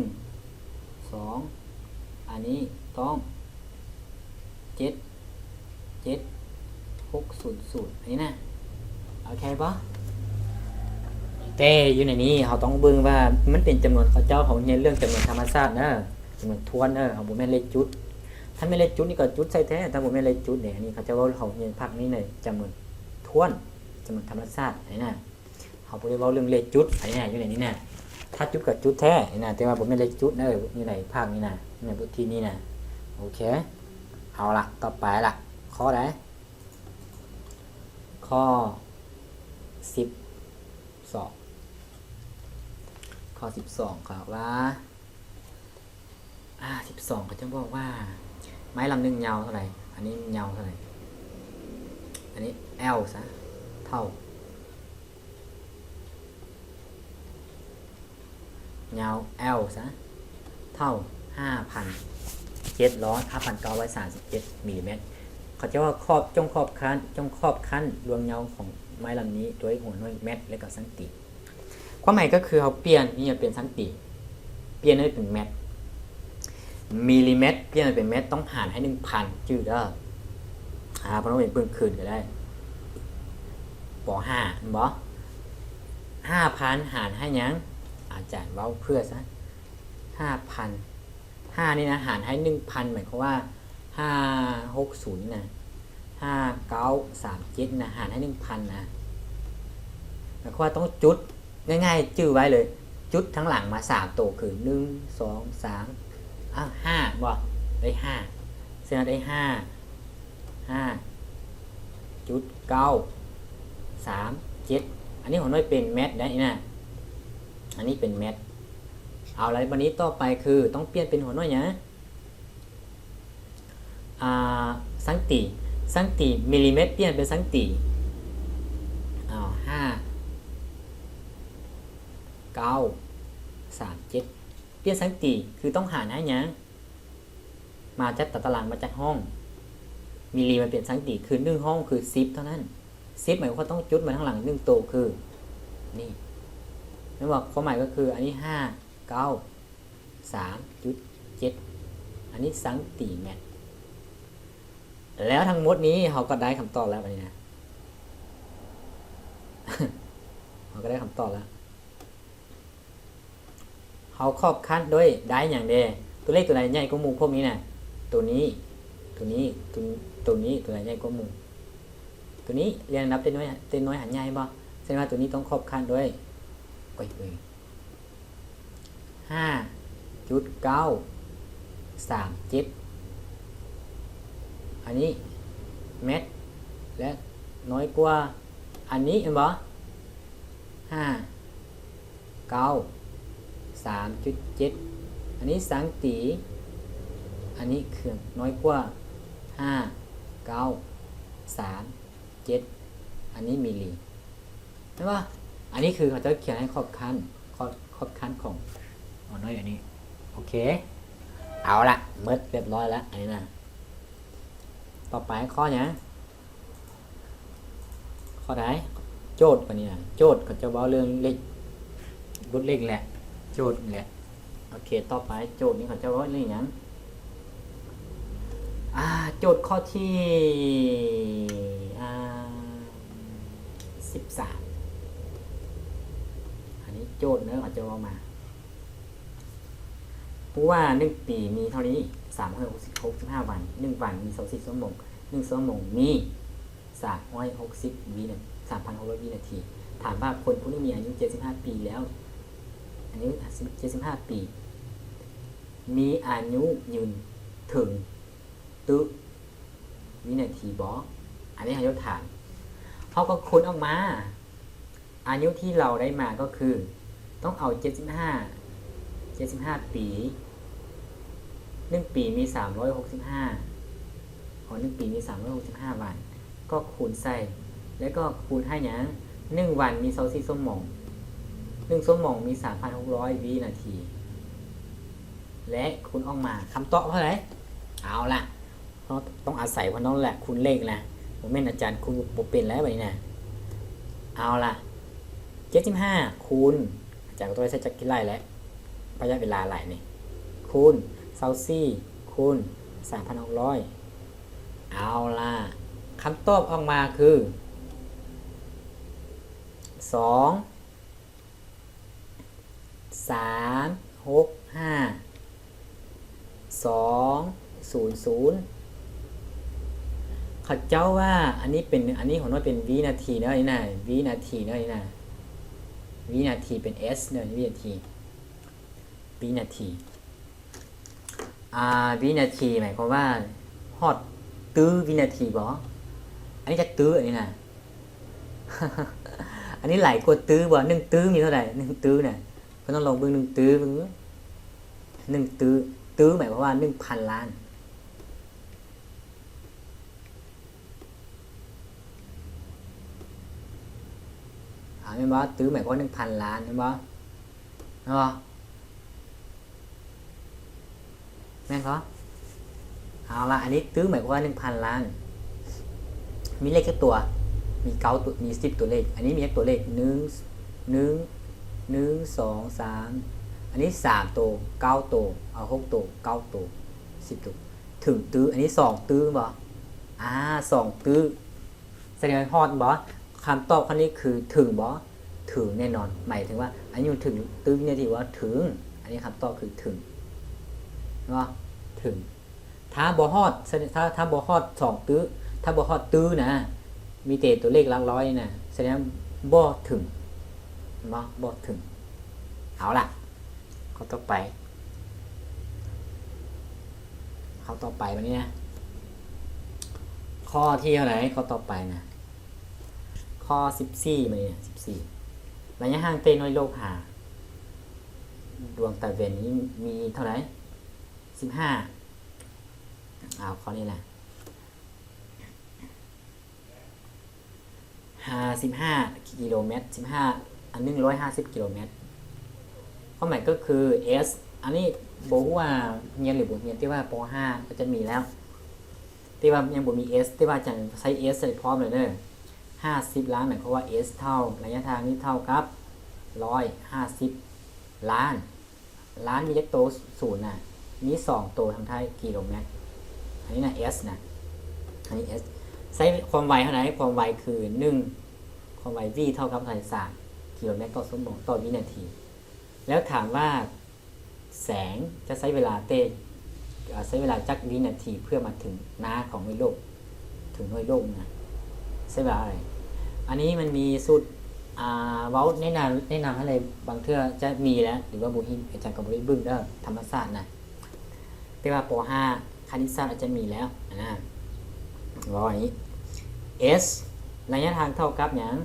Speaker 1: 2อันนี้ต้อง7 7 6 0 0อันนี้นะโอเคปะแต่อยู่ในนี้เขาต้องเบิ่งว่ามันเป็นจำนวนเขาเจ้าเขาเรียนเรื่องจำนวนธรรมชาตินะจำนวนทวนเขาบ่แม่นเลขจุดถ้าไม่เลขจุดนี่ก็จุดใส่แท้ถ้าบ่แม่นเลขจุดเนี่ยอันนี้เขาจะว่าเขาเรียนภาคนี้ในจำนวนทวนจำนวนธรรมชาติอันนี้นะเขาบ่ได้เว้าเรื่องเลขจุดอันนี้นะอยู่ในนี้นะถ้าจุดกับจุดแท้นี่นะแต่ว่าบ่แม่นเลขจุดอยู่ในภาคนี้นะในบทที่นี้นะโอเคเอาล่ะต่อไปล่ะข้อใดข้อ12ข้อ12ครับว่า12เขาจะบอกว่าไม้ลำหนึ่งยาวเท่าไหร่อันนี้ยาวเท่าไหร่อันนี้ L ซะเท่ายาว L ซะเท่า 5,937 มิลลิเมตรเขาจะว่าจงครอบคันรวงยาวของไม้ลำนี้โดยหัวหน่วยเมตรและก็สันติความหมายก็คือเขาเปลี่ยนนี่จะเป็นสันติเปลี่ยนให้เป็นเมตรมิลลิเมตรเปลี่ยนเป็นเมตรต้องหารให้ 1,000 จืดเด้อเพราะว่าเป็นเบิ่งคืนก็ได้ป.5 บ่ 5,000 หารให้หยังอาจารย์เว้าเพื่อซะ 5,000 5นี่นะหารให้ 1,000 หมายความว่า560นะ5937นะหารให้ 1,000 นะหมายความว่าต้องจุดง่ายๆจื้อไว้เลยจุดทั้งหลังมา3ตัวคือ1 2 3 5บ่ได้5เส้นได้5.937อันนี้ของน้อยเป็นเมตรได้นะอันนี้เป็นเมตรเอาอะไรวันนี้ต่อไปคือต้องเปลี่ยนเป็นหัวน้อยนะสังติมิลลิเมตรเปลี่ยนเป็นสังติ5,937เปลี่ยนสังติคือต้องหารให้ยังมาจัดตารางมาจัดห้องมิลลิมันเปลี่ยนสังติคือ1ห้องคือ10เท่านั้น10หมายความว่าต้องจุดมาข้างหลัง1ตัวคือนี่นั่นว่าความหมายก็คืออันนี้5,937อันนี้สังติเมตรแล้วทั้งหมดนี้เขาก็ได้คำตอบแล้ววันนี้นะ เขาก็ได้คำตอบแล้วเขาครอบคัดด้วยได้อย่างเดตัวเลขตัวไหนใหญ่กว่าหมู่พวกนี้นะตัวนี้ตัวไหนใหญ่กว่าหมู่ตัวนี้เรียงนับเต็มน้อยหันใหญ่บ่แสดงว่าตัวนี้ต้องครอบคัดด้วย5.937อันนี้เม็ดและน้อยกว่าอันนี้เห็นบ่5,937อันนี้สังติอันนี้คือน้อยกว่า5,937อันนี้มิลลิใช่ป่ะอันนี้คือเขาจะเขียนให้ครอบคันของน้อยอันนี้โอเคเอาละเมิดเรียบร้อยแล้วอันนี้นะต่อไปข้อเนี้ยข้อไหนโจทย์ปะเนี่ยโจทย์เขาจะบอกเรื่องเลขลดเลขแหละโจทย์แหละโอเคต่อไปโจทย์นี้เขาจะบอกเรื่องอย่างโจทย์ข้อที่13อันนี้โจทย์เนื้อเขาจะบอกมาผู้ว่า1ปีมีเท่านี้365วัน1วันมี24ชั่วโมง1ชั่วโมงมี360 วินาที 3,600 วินาทีถามว่าคนผู้นี้มีอายุ75ปีแล้วอายุ75ปีมีอายุยืนถึงตึวินาทีบ่ อันนี้อายุฐานเขาก็คูณออกมาอายุที่เราได้มาก็คือต้องเอา75ปี1ปีมี3651ปีมี365วันก็คูณใส่แล้วก็คูณให้หยัง1วันมี24ชั่วโมง1ชั่วโมงมี 3,600 วินาทีและคูณออกมาคำตอบเท่าไหร่เอาล่ะต้องอาศัยว่าน้องแหละคูณเลขนะผมเป็นอาจารย์คูณบ่เป็นแล้วแบบนี้นะเอาล่ะ75คูณอาจารย์ก็ต้องใช้จักรกิไลแล้วประหยัดเวลาหลายนี่คูณ24คูณ 3,600 เอาล่ะคำตอบออกมาคือ2 3 6 5 2 0 0เขาเจ้าว่าอันนี้ของว่าเป็นวินาทีเนาะนี่นะวินาทีเนาะนี่นะวินาทีเป็น s เนาะวินาทีวินาทีวินาทีหมายความว่าฮอดตื้อวินาทีบ่อันนี้จะตื้ออันนี้นะ อันนี้ไหลกว่าตื้อบ่1ตื้อมีเท่าไหร่1ตื้อเนี่ยก็ต้องลองเบิ่ง1ตื้อเบิ่ง1ตื้อหมายความว่า 1,000 ล้านแม่นบ่ตื้อหมายความว่า 1,000 ล้านแม่นบ่แม่นบ่เอาล่ะอันนี้ตื้อหมายความว่า 1,000 ล้านมีเลขกี่ตัวมี9ตัวมี10ตัวเลขอันนี้มีตัวเลข1 2 3อันนี้3ตัว9ตัวเอา6ตัว9ตัว10ตัวถึงตื้ออันนี้2ตื้อบ่2ตื้อแสดงฮอดบ่คำตอบข้อนี้คือถึงบ่ถึงแน่นอนหมายถึงว่าอันนี้ถึงตื้อวินาทีว่าถึงอันนี้คำตอบคือถึงเนาะถึงถ้าบ่ฮอดถ้าบ่ฮอด2ตื้อถ้าบ่ฮอดตื้อนะมีแต่ตัวเลขหลักร้อยนะแสดงบ่ถึงบ่ถึงเอาล่ะข้อต่อไปวันนี้นะข้อที่เท่าไหร่ข้อต่อไปนะข้อ14มั้ยเนี่ย14ระยะห่างเตน้อยโลกหาดวงตะเวนนี้มีเท่าไหร่15เอาข้อนี้แหละ55กิโลเมตร15อัน150กิโลเมตรความหมายก็คือ s อันนี้บอกว่าเรียนหรือบ่เรียนที่ว่าป .5 ก็จะมีแล้วที่ว่ายังบ่มี s ที่ว่าจะใช้ s ใส่พร้อมเลยเด้อ50 ล้านหมายความว่า s เท่าระยะทางนี้เท่ากับ150 ล้านมีเลขโต0น่ะมี2ตัวทางท้ายกิโลเมตรอันนี้นะ s นะอันนี้ s ใช้ความไวเท่าไหร่ความไวคือ1ความไว v เท่ากับ3กิโลเมตรต่อชั่วโมงต่อวินาทีแล้วถามว่าแสงจะใช้เวลาใช้เวลาจักวินาทีเพื่อมาถึงหน้าของหน่วยโลกถึงหน่วยโลกนะใช้เวลาอะไรอันนี้มันมีสูตรเว้าแนะนำให้เลยบางเทื่อจะมีแล้วหรือว่าบุหินอาจารย์กับบริบึ้งเด้อธรรมศาสตร์นะแต่ว่าป .5 คณิตศาสตร์อาจจะมีแล้วนะว่าอย่างนี้ s ระยะทางเท่ากับอย่าง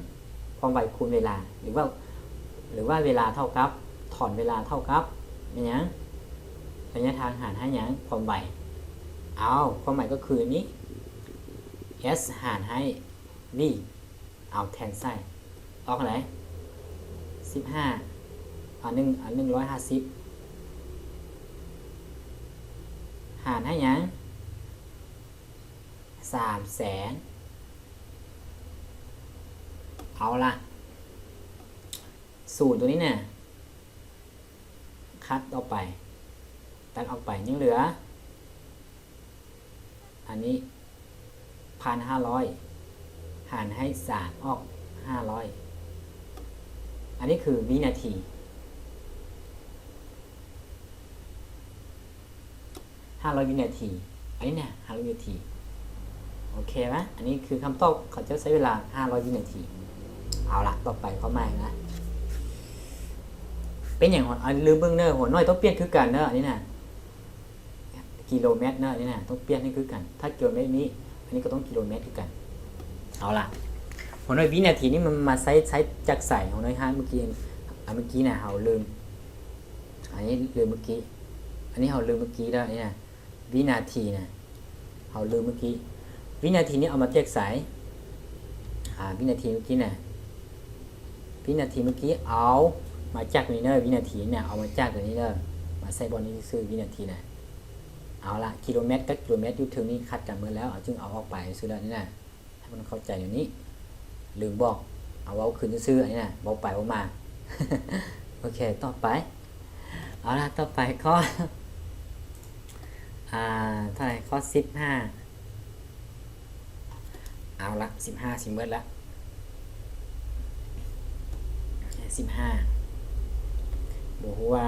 Speaker 1: ความไวคูณเวลาหรือว่าเวลาเท่ากับถอนเวลาเท่ากับอย่างระยะทางหารให้อย่างความไวเอาความหมายก็คือนี้ s หารให้ v เอาแทนไส้ออกไหน15อัน150หารให้อย่าง300,000เอาละสูตรตัวนี้เนี่ยคัดออกไปตัดออกไปยังเหลืออันนี้ 1,500 หารให้3ออก500อันนี้คือวินาที500วินาทีอันนี้เนี่ย500วินาทีโอเคไหมอันนี้คือคำตอบเขาจะใช้เวลา500วินาทีเอาละต่อไปเข้ามานะเป็นอย่างลืมเบื้องเนอร์หัวน้อยต้องเปลี่ยนคือกันเนอร์อันนี้นะกิโลเมตรเนอร์อันนี้นะต้องเปลี่ยนนี่คือกันถ้ากิโลเมตรนี้อันนี้ก็ต้องกิโลเมตรคือกัน เอาล่ะหัวน้อยวินาทีนี้มันมาใช้จักใส่หัวน้อย5เมื่อกี้น่ะเฮาลืมอันนี้ลืมเมื่อกี้อันนี้เฮาลืมเมื่อกี้แล้วนี่นะวินาทีนะเฮาลืมเมื่อกี้วินาทีนี้เอามาแยกสายวินาทีเมื่อกี้น่ะวินาทีเมื่อกี้เอามาจากนี้เด้อวินาทีเนี่ยเอามาจากตัวนี้เด้อมาใส่บอลนี้ซื้อวินาทีน่ะเอาละกิโลเมตรกับกิโลเมตรอยู่ถึงนี้คัดกันเมื่อแล้วจึงเอาออกไปซื้อแล้วนี่น่ะให้มันเข้าใจอย่างนี้ลืมบอกเอาเว้าคืนซื้ออันนี้น่ะเว้าไปเว้ามา โอเคต่อไปเอาละต่อไปข้อเท่าไหร่ข้อ15เอาละ15สิเบิดละ15บอกว่า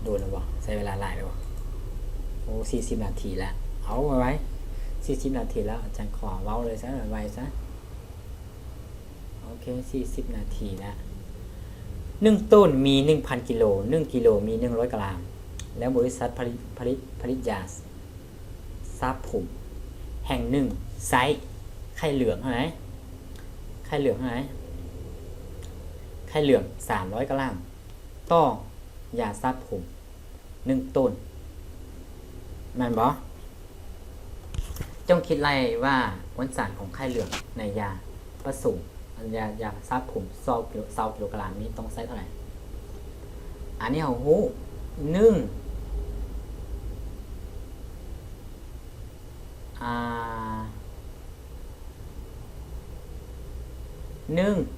Speaker 1: โดนแล้วบ่ใช้เวลาหลายแล้วบ่โอ้40นาทีแล้วเอาไว้40นาทีแล้วอาจารย์ขอเว้าเลยซะไวๆซะโอเค40นาทีแล้ว1ต้นมี 1,000 กิโล1กิโลมี100 กรัมแล้วบริษัทผลิตยาซาผมแห่งหนึ่งไซส์ไข่เหลืองเท่าไหร่ไข่เหลือง300 กรัมต่อยาซาผม1ต้นแม่นบ่จงคิดไล่ว่าวันสารของไข่เหลืองในยาผสมยาซาผม20 กิโลกรัมนี้ต้องใช้เท่าไหร่อันนี้เราฮู้1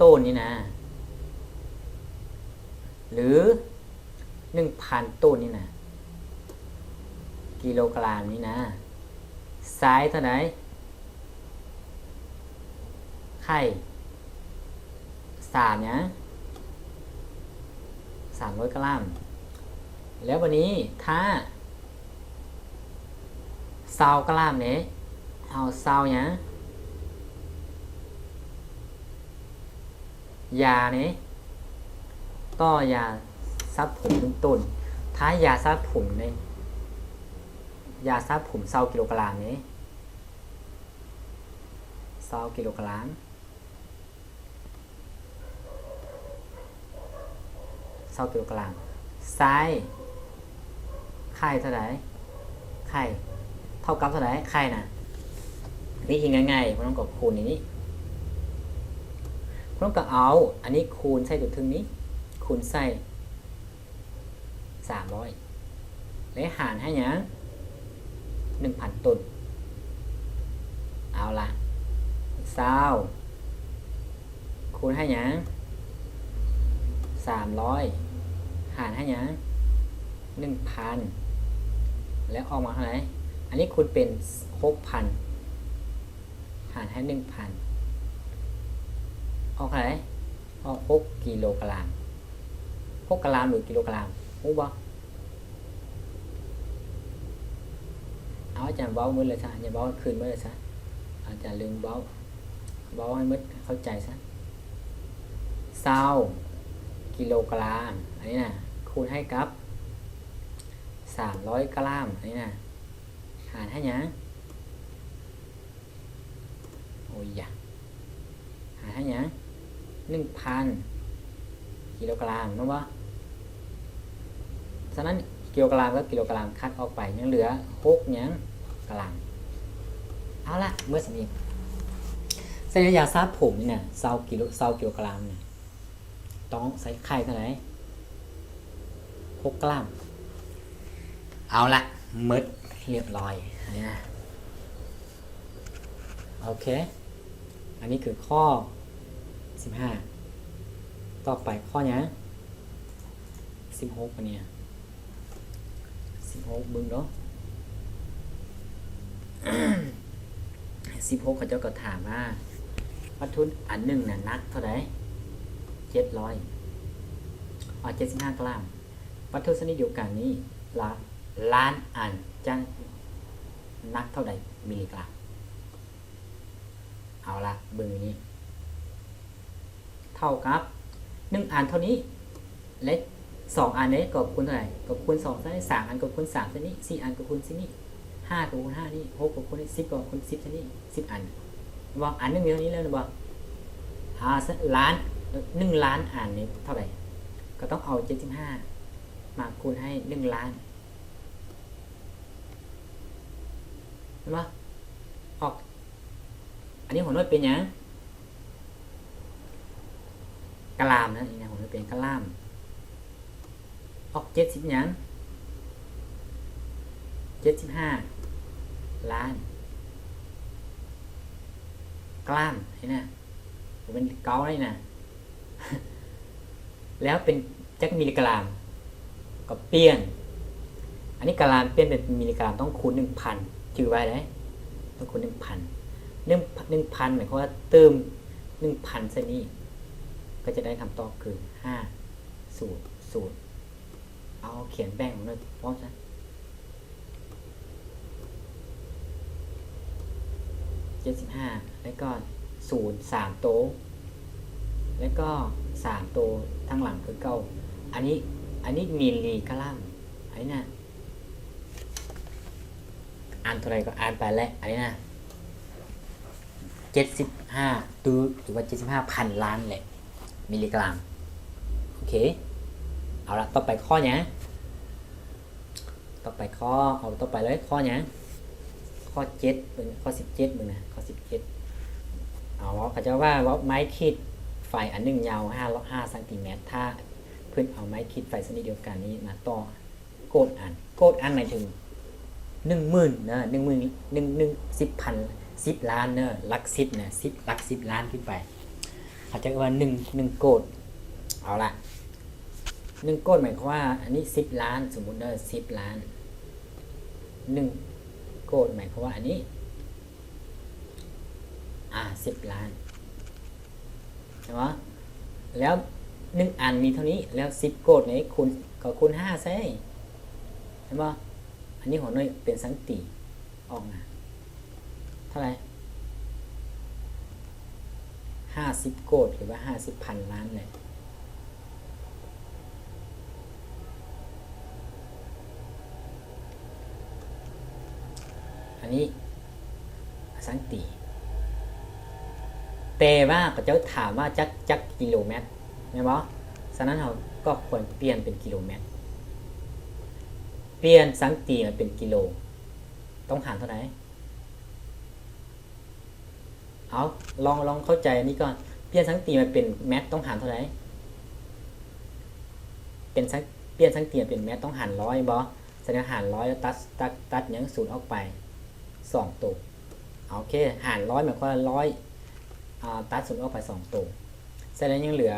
Speaker 1: ต้นนี่นะหรือ 1,000 ต้นนี่นะกิโลกรัมนี่นะไซส์เท่าไหร่ไข่3เนี่ย300 กรัมแล้ววันนี้ถ้า20 กรัมเนี่ยเอา20เนี่ยยาเนี่ยต่อยาซับผม1ต้นถ้ายาซับผมเนี่ยยาซับผม20 กิโลกรัมเนี่ย20 กิโลกรัม20 กิโลกรัมไซส์ไข่เท่าไหร่ไข่เท่ากับเท่าไหร่ไข่น่ะวิธีง่ายๆมันต้องกดคูณอย่างนี้มันต้องเอาอันนี้คูณใส่ตัวถึงนี้คูณใส่300และหารให้ยัง 1,000 ต้นเอาล่ะ20คูณให้ยัง300หารให้ยัง 1,000 แล้วออกมาเท่าไหร่อันนี้คูณเป็น 6,000 หารให้ 1,000 ออกเท่าไหร่ออก6 กิโลกรัม6 กรัมหรือกิโลกรัมรู้บ่เอาอาจารย์เว้ามือเลยซะอย่าเว้าคืนมือเลยซะอาจารย์ลืมเว้าให้มืดเข้าใจซะ20 กิโลกรัมอันนี้นะคูณให้กับ300 กรัมอันนี้นะหารให้ยังโอ้ยอย่าหารให้ยัง 1,000 กิโลกรัมนะวะฉะนั้นกิโลกรัมกับกิโลกรัมคัดออกไปยังเหลือ6ยังกรัมเอาละเมื่อสมิเส้นยาซาผมนี่นะ20 กิโลกรัมเนี่ยต้องใส่ไข่เท่าไหร่6 กรัมเอาละมืดเรียบร้อยนี่นะโอเคอันนี้คือข้อ15ต่อไปข้อนี้16อันนี้16บึงเนาะ 16เขาเจ้าก็ถามว่าวัตถุอันหนึ่งน่ะนักเท่าไหร่75 กรัมวัตถุชนิดเดียวกันนี้ล้านอันจะนักเท่าใดมิลลิกรัมเอาละเบิ่งนี้เท่ากับ1อันเท่านี้และ2อันนี้ก็คูณเท่าไหร่ก็คูณ2ซะนี่3อันก็คูณ3ซะนี่4อันก็คูณซะนี่5 5กับคูณ5นี่6กับคูณนี่10กับคูณ10ซะนี่10อันบ่อันนึงมีเท่านี้แล้วบ่ล้าน1ล้านอันนี่เท่าไหร่ก็ต้องเอา75มาคูณให้1ล้านเห็นบ่ออกอันนี้หัวหน่วยเป็นหยังกะลามนะนี่นะหัวหน่วยเป็นกะลามออก70หยัง75ล้านกล้ามเห็นนะผมเป็นเกาได้นะ แล้วเป็นจักมิลลิกรัมก็เปลี่ยนอันนี้กรัมเปลี่ยนเป็นมิลลิกรัมต้องคูณ 1,000 ชื่อไว้เลยต้องคูณ 1,000 1,000 หมายความว่าเติม 1,000 เส้นนี้ก็จะได้คำตอบคือ500เอาเขียนแบ่งของเราพร้อมนะ75แล้วก็0 3โต๊ะแล้วก็3โต๊ะทั้งหลังคือเก้าอันนี้มิลลิกรัมอันนี้นะอ่านเท่าไรก็อ่านไปแล้วอันนี้นะ75ตัวหรือว่า75,000 ล้านแหละมิลลิกรัมโอเคเอาละต่อไปข้อเนี้ยต่อไปข้อเอาต่อไปเลยข้อเนี้ยข้อ7เป็นข้อ17มึงนะข้อ17เอาเขาจะว่าไม้ขีดไฟอันนึงยาว5 ซมถ้าเพื่อนเอาไม้ขีดไฟชนิดเดียวกันนี้มาต่อโกดอันหมายถึง 10,000 นะ10,000 ล้านเนอะหลัก10นะ10หลัก10 ล้านขึ้นไปเขาจะว่า1โกดเอาล่ะ1โกดหมายความว่าอันนี้10 ล้านสมมุติเนอะ10 ล้าน1โกดหมายความว่าอันนี้10 ล้านใช่ไหมแล้ว1อันมีเท่านี้แล้ว10โกดนี้คูณก็คูณ5ใช่เห็นป่ะอันนี้หัวหน่วยเป็นสังติออกมาเท่าไหร่50โกดหรือว่า50,000 ล้านเลยอันนี้สังติแต่ว่าก็จะถามว่าจักกิโลเมตรใช่ไหมฉะนั้นเราก็ควรเปลี่ยนเป็นกิโลเมตรเปลี่ยนสังติมาเป็นกิโลต้องหารเท่าไหร่เอาลองเข้าใจนี่ก่อนเปลี่ยนสังติมาเป็นเมตรต้องหารเท่าไหร่เปลี่ยนสังติมาเป็นเมตรต้องหาร100บ่แสดงหาร100แล้วตัดอย่าง0ออกไป2ตัวโอเคหาร100หมายความว่า100ตัด0ออกไป2ตัวแสดงยังเหลือ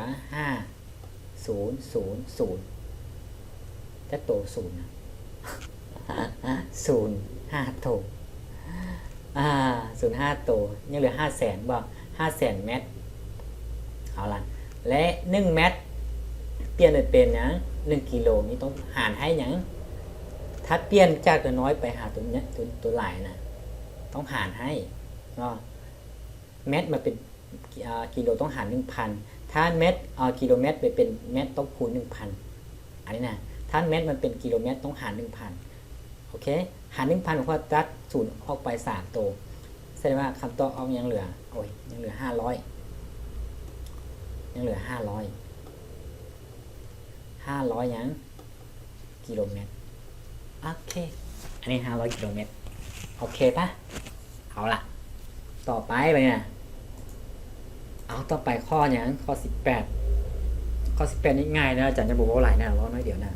Speaker 1: 5000จะโต0นะ05ตัว05ตัวยังเหลือ500,000บ่500,000 เมตรเอาล่ะและ1เมตรเปลี่ยนเป็นหยัง1กิโลนี่ต้องหารให้หยังถ้าเปลี่ยนจากตัวน้อยไปหาตัวเนี้ยตัวหลายนะต้องหารให้ก็เมตรมาเป็นกิโลต้องหาร 1,000 ถ้าเมตรกิโลเมตรไปเป็นเมตรต้องคูณ 1,000 อันนี้นะถ้าเมตรมันเป็นกิโลเมตรต้องหาร 1,000 โอเคหาร 1,000 เพราะตัด0ออกไป3ตัวแสดงว่าคำตอบเอายังเหลือยังเหลือ500ยังเหลือ500ยังกิโลเมตรโอเคอันนี้500 กิโลเมตรโอเคปะเอาล่ะต่อไปเนี่ยเอาต่อไปข้ออย่างข้อ18นี่ง่ายนะอาจารย์จะบอกว่าหลายนะร้อยน้อยเดียวนะ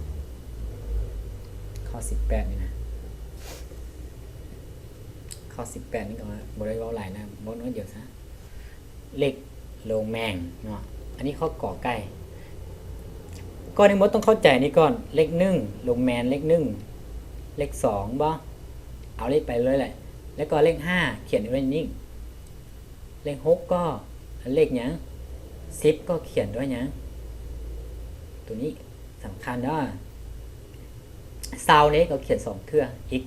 Speaker 1: ข้อ18นี่นะข้อ18นี่ก่อนนะบอกได้ว่าหลายนะบอกน้อยเดียวซะเลขโลงแมงเนาะอันนี้ข้อก่อไก่ก่อนในมดต้องเข้าใจนี่ก่อนเลข1โลงแมนเลข1เลข2บ่เอาเลขไปเลยแหละแล้วก็เลข5เขียนไว้นิ่งเลข6ก็เลขหยัง10ก็เขียนด้วยหยังตัวนี้สำคัญนะซาวนี้ก็เขียน2เทื่ออีก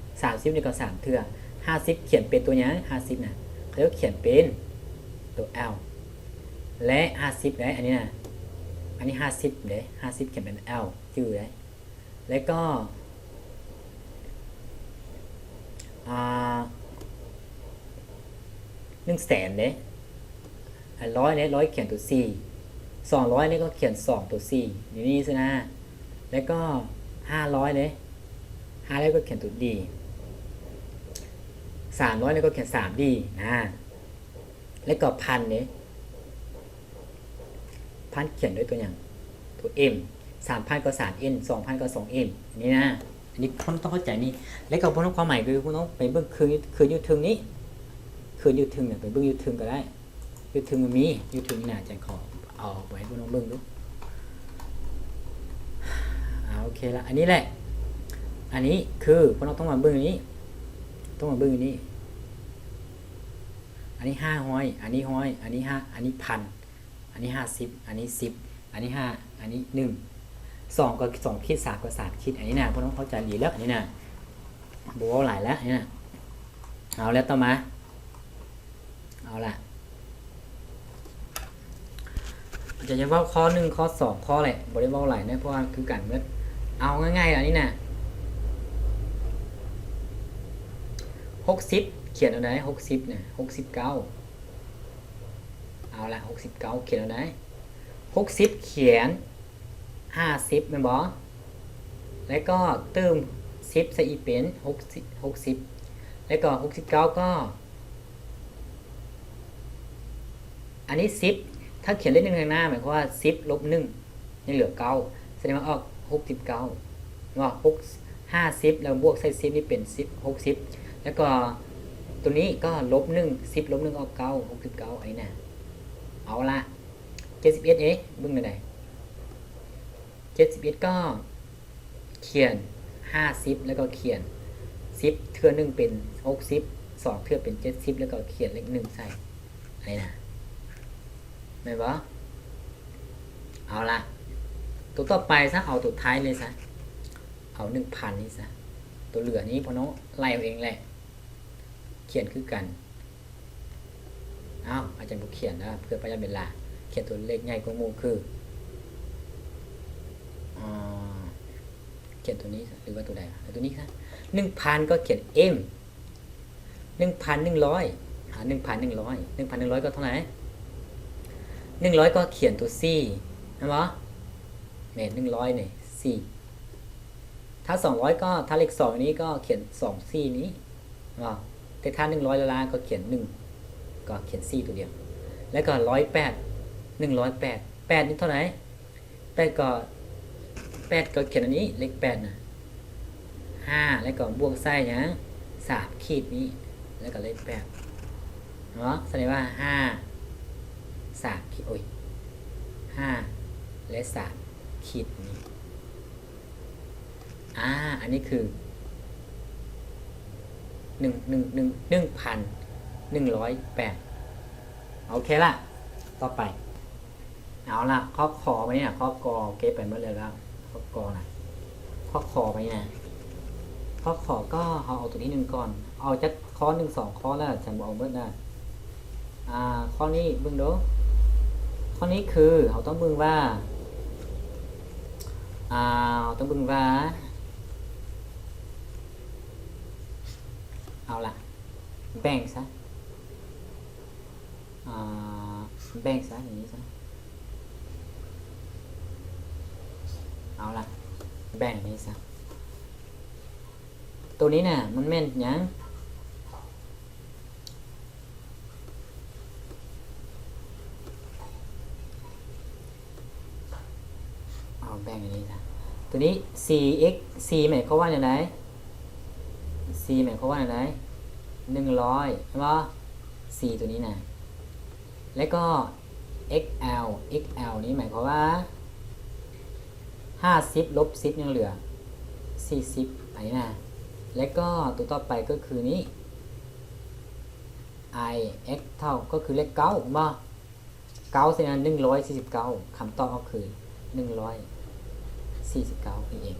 Speaker 1: 30นี่ก็3เทื่อ50เขียนเป็นตัวหยัง50นะแล้วเขียนเป็นตัว L และ50ได้อันนี้นะอันนี้50เด้50เขียนเป็น L ชื่อได้แล้วก็ 100,000เด้100เนี่ย100เขียนตัว4 200เนี่ยก็เขียน2ตัว4อยู่นี่สินะแล้วก็500เนี่ย500ก็เขียนตัว D 300เนี่ยก็เขียน 3D นะแล้วก็1,000เนี่ย1,000เขียนด้วยตัวอย่างตัว M 3,000 ก็ 3N 2,000 ก็ 2M นี่นะอันนี้คุณต้องเข้าใจนี่แล้วก็พวกน้องความหมายคือคุณต้องไปเบิ่งคือยูทึงนี้คือยูทึงเนี่ยไปเบิ่งยูทึงก็ได้ยูทึงมันมียูทึงนี่นะอาจารย์ขอเอาไว้พวกน้องเบิ่งดูโอเคละอันนี้แหละอันนี้คือพวกน้องต้องมาเบิ่งอันนี้ต้องมาเบิ่งอันนี้อันนี้500อันนี้100อันนี้5อันนี้1,000อันนี้50อันนี้10อันนี้5อันนี้1 2ก็2ขีด3ก็3ขีดอันนี้นะพวกน้องเข้าใจดีแล้วอันนี้นะบัวหลายแล้วอันนี้นะเอาแล้วต่อมาเอาละจะว่าข้อ1ข้อ2ข้ออะไรบริวารหลายนะเพราะว่าคือการเมื่อเอาง่ายๆอันนี้นะ60เขียนเอาไหน60เนี่ย69เอาละ69เขียนเอาไหน60เขียน50แม่นบ่แล้วก็เติม10ใส่อีกเป็น60แล้วก็69ก็อันนี้10ถ้าเขียนเลข1ข้างหน้าหมายความว่า10ลบ1ยังเหลือ9แสดงว่าออก69ว่า50แล้วบวกใส่10นี่เป็น60แล้วก็ตัวนี้ก็ลบ1 10ลบ1ออก9 69ไอ้น่ะเอาละ71เอ๊ะเบิ่งได้71ก็เขียน50แล้วก็เขียน10เทื่อ1เป็น60 2เทื่อเป็น70แล้วก็เขียนเลข1ใส่ไอ้น่ะแม่นบ่เอาละตัวต่อไปซะเอาตัวท้ายเลยซะเอา 1,000 นี่ซะตัวเหลือนี้พอน้องไล่เอาเองแหละเขียนคือกันอาจารย์บ่เขียนนะเพื่อประหยัดเวลาเขียนตัวเลขใหญ่กว่าหมู่คือเขียนตัวนี้หรือว่าตัวใดตัวนี้ครับ 1,000 ก็เขียน M 1,100 1,100 ก็เท่าไหร่100ก็เขียนตัว C นะบ่แม่น100นี่ C ถ้า200ก็ถ้าเลข2นี้ก็เขียน2 C นี้บ่แต่ถ้า100ล้านก็เขียน1ก็เขียน C ตัวเดียวแล้วก็108 8นี่เท่าไหร่8ก็เขียนอันนี้เลข8นะ5แล้วก็บวกใส่หยัง3ขีดนี้แล้วก็เลข8เนาะแสดงว่า5 3ขีด5และ3ขีดนี้อันนี้คือ1,108โอเคละต่อไปเอาละข้อคอไปเนี่ยข้อกอเก็บไปเมื่อเลยแล้วข้อกอนะข้อคอไปเนี่ยข้อขอก็เอาตัวนี้1ก่อนเอาจักข้อ1 2ข้อแล้วจะบอกเมื่อได้ข้อนี้เบิ่งดูข้อนี้คือเราต้องเบิ่งว่าเอาละแบ่งซะอย่างนี้ซะเอาละแบ่งนี้ซะตัวนี้น่ะมันแม่นยังเอาแบ่งอันนี้ซะตัวนี้ 4x 4หมายความว่าอย่างไร4หมายความว่าอย่างไร100ใช่ป่ะ4ตัวนี้น่ะแล้วก็ xl นี้หมายความว่า50ลบ10ยังเหลือ40อันนี้นะแล้วก็ตัวต่อไปก็คือนี้ i x เท่าก็คือเลข9ป่ะ9เท่านั้น149คำตอบก็คือ149นี่เอง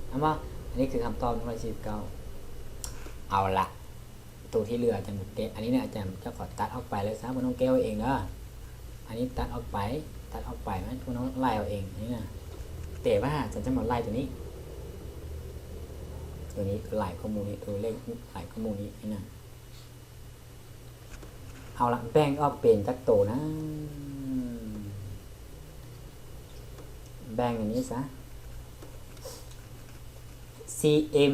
Speaker 1: เอาป่ะอันนี้คือคำตอบ149เอาละตัวที่เหลืออาจารย์บุกเกะอันนี้เนี่ยอาจารย์จะขอตัดออกไปเลยซะพวกน้องแก้วเองนะอันนี้ตัดออกไปไหมพวกน้องไล่เอาเองนี่นะแต่ว่าอาจารย์จะมาไล่ตัวนี้ไล่ข้อมูลนี้ตัวเลขไล่ข้อมูลนี้นี่นะ เอาละแบ่งออกเป็นจักโตนะแบ่งอย่างนี้ซะ cm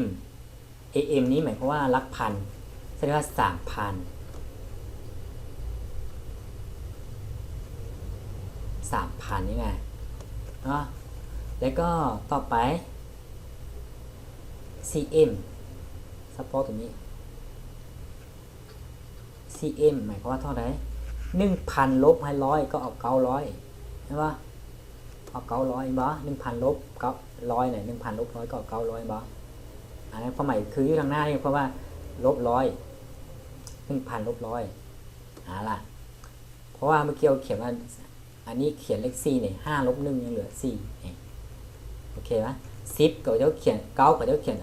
Speaker 1: am นี้หมายความว่าหลักพันแสดงว่า 3,000 นี่ไงเนาะแล้วก็ต่อไป cm ซัพพอร์ตตรงนี้ cm หมายความว่าเท่าไหร่ 1,000 ลบให้100ก็เอา900ใช่ปะเอา900บ่ 1,000 ลบ900เนี่ย 1,000 ลบ100ก็เอา900บ่อันนั้นความหมายคืออยู่ทางหน้านี่เพราะว่าลบ100 1,000 ลบ100ล่ะเพราะว่าเมื่อกี้เราเขียนว่าอันนี้เขียนเลข4เนี่ย5ลบ1ยังเหลือ4นี่โอเคไหม10ก็จะเขียน9ก็จะเขียน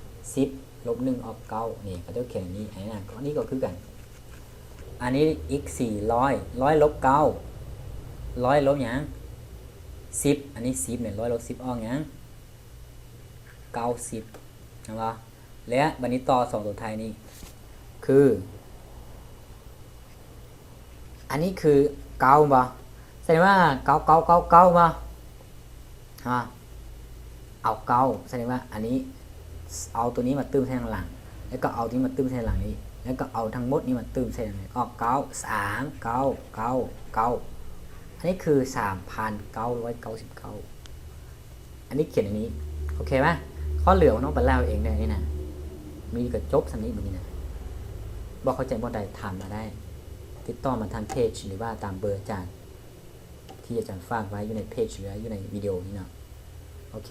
Speaker 1: 10ลบ1ออก9นี่ก็จะเขียนอันนี้อันนี้นะอันนี้ก็คือกันอันนี้อีก400ลบ9 100ลบหยัง10อันนี้10เนี่ย100ลบ10ออกหยัง90นะวะและบันนี้ต่อ2ตัวไทยนี่คืออันนี้คือ9บ่แสดงว่า9บ่เอา9แสดงว่าอันนี้เอาตัวนี้มาเติมใส่ข้างหลังแล้วก็เอาตัวนี้มาเติมใส่ข้างหลังนี้แล้วก็เอาทั้งหมดนี้มาเติมใส่ข้างหลังออก9อันนี้คือ 3,999 อันนี้เขียนอย่างนี้โอเคไหมข้อเหลือมันต้องไปเล่าเองได้นี่นะมีกระจบสันนี้แบบนี้นะบอกเข้าใจบ่ได้ถามมาได้ติดต่อมาทางเพจหรือว่าตามเบอร์อาจารย์ที่อาจารย์ฝากไว้อยู่ในเพจหรืออยู่ในวิดีโอนี้นะโอเค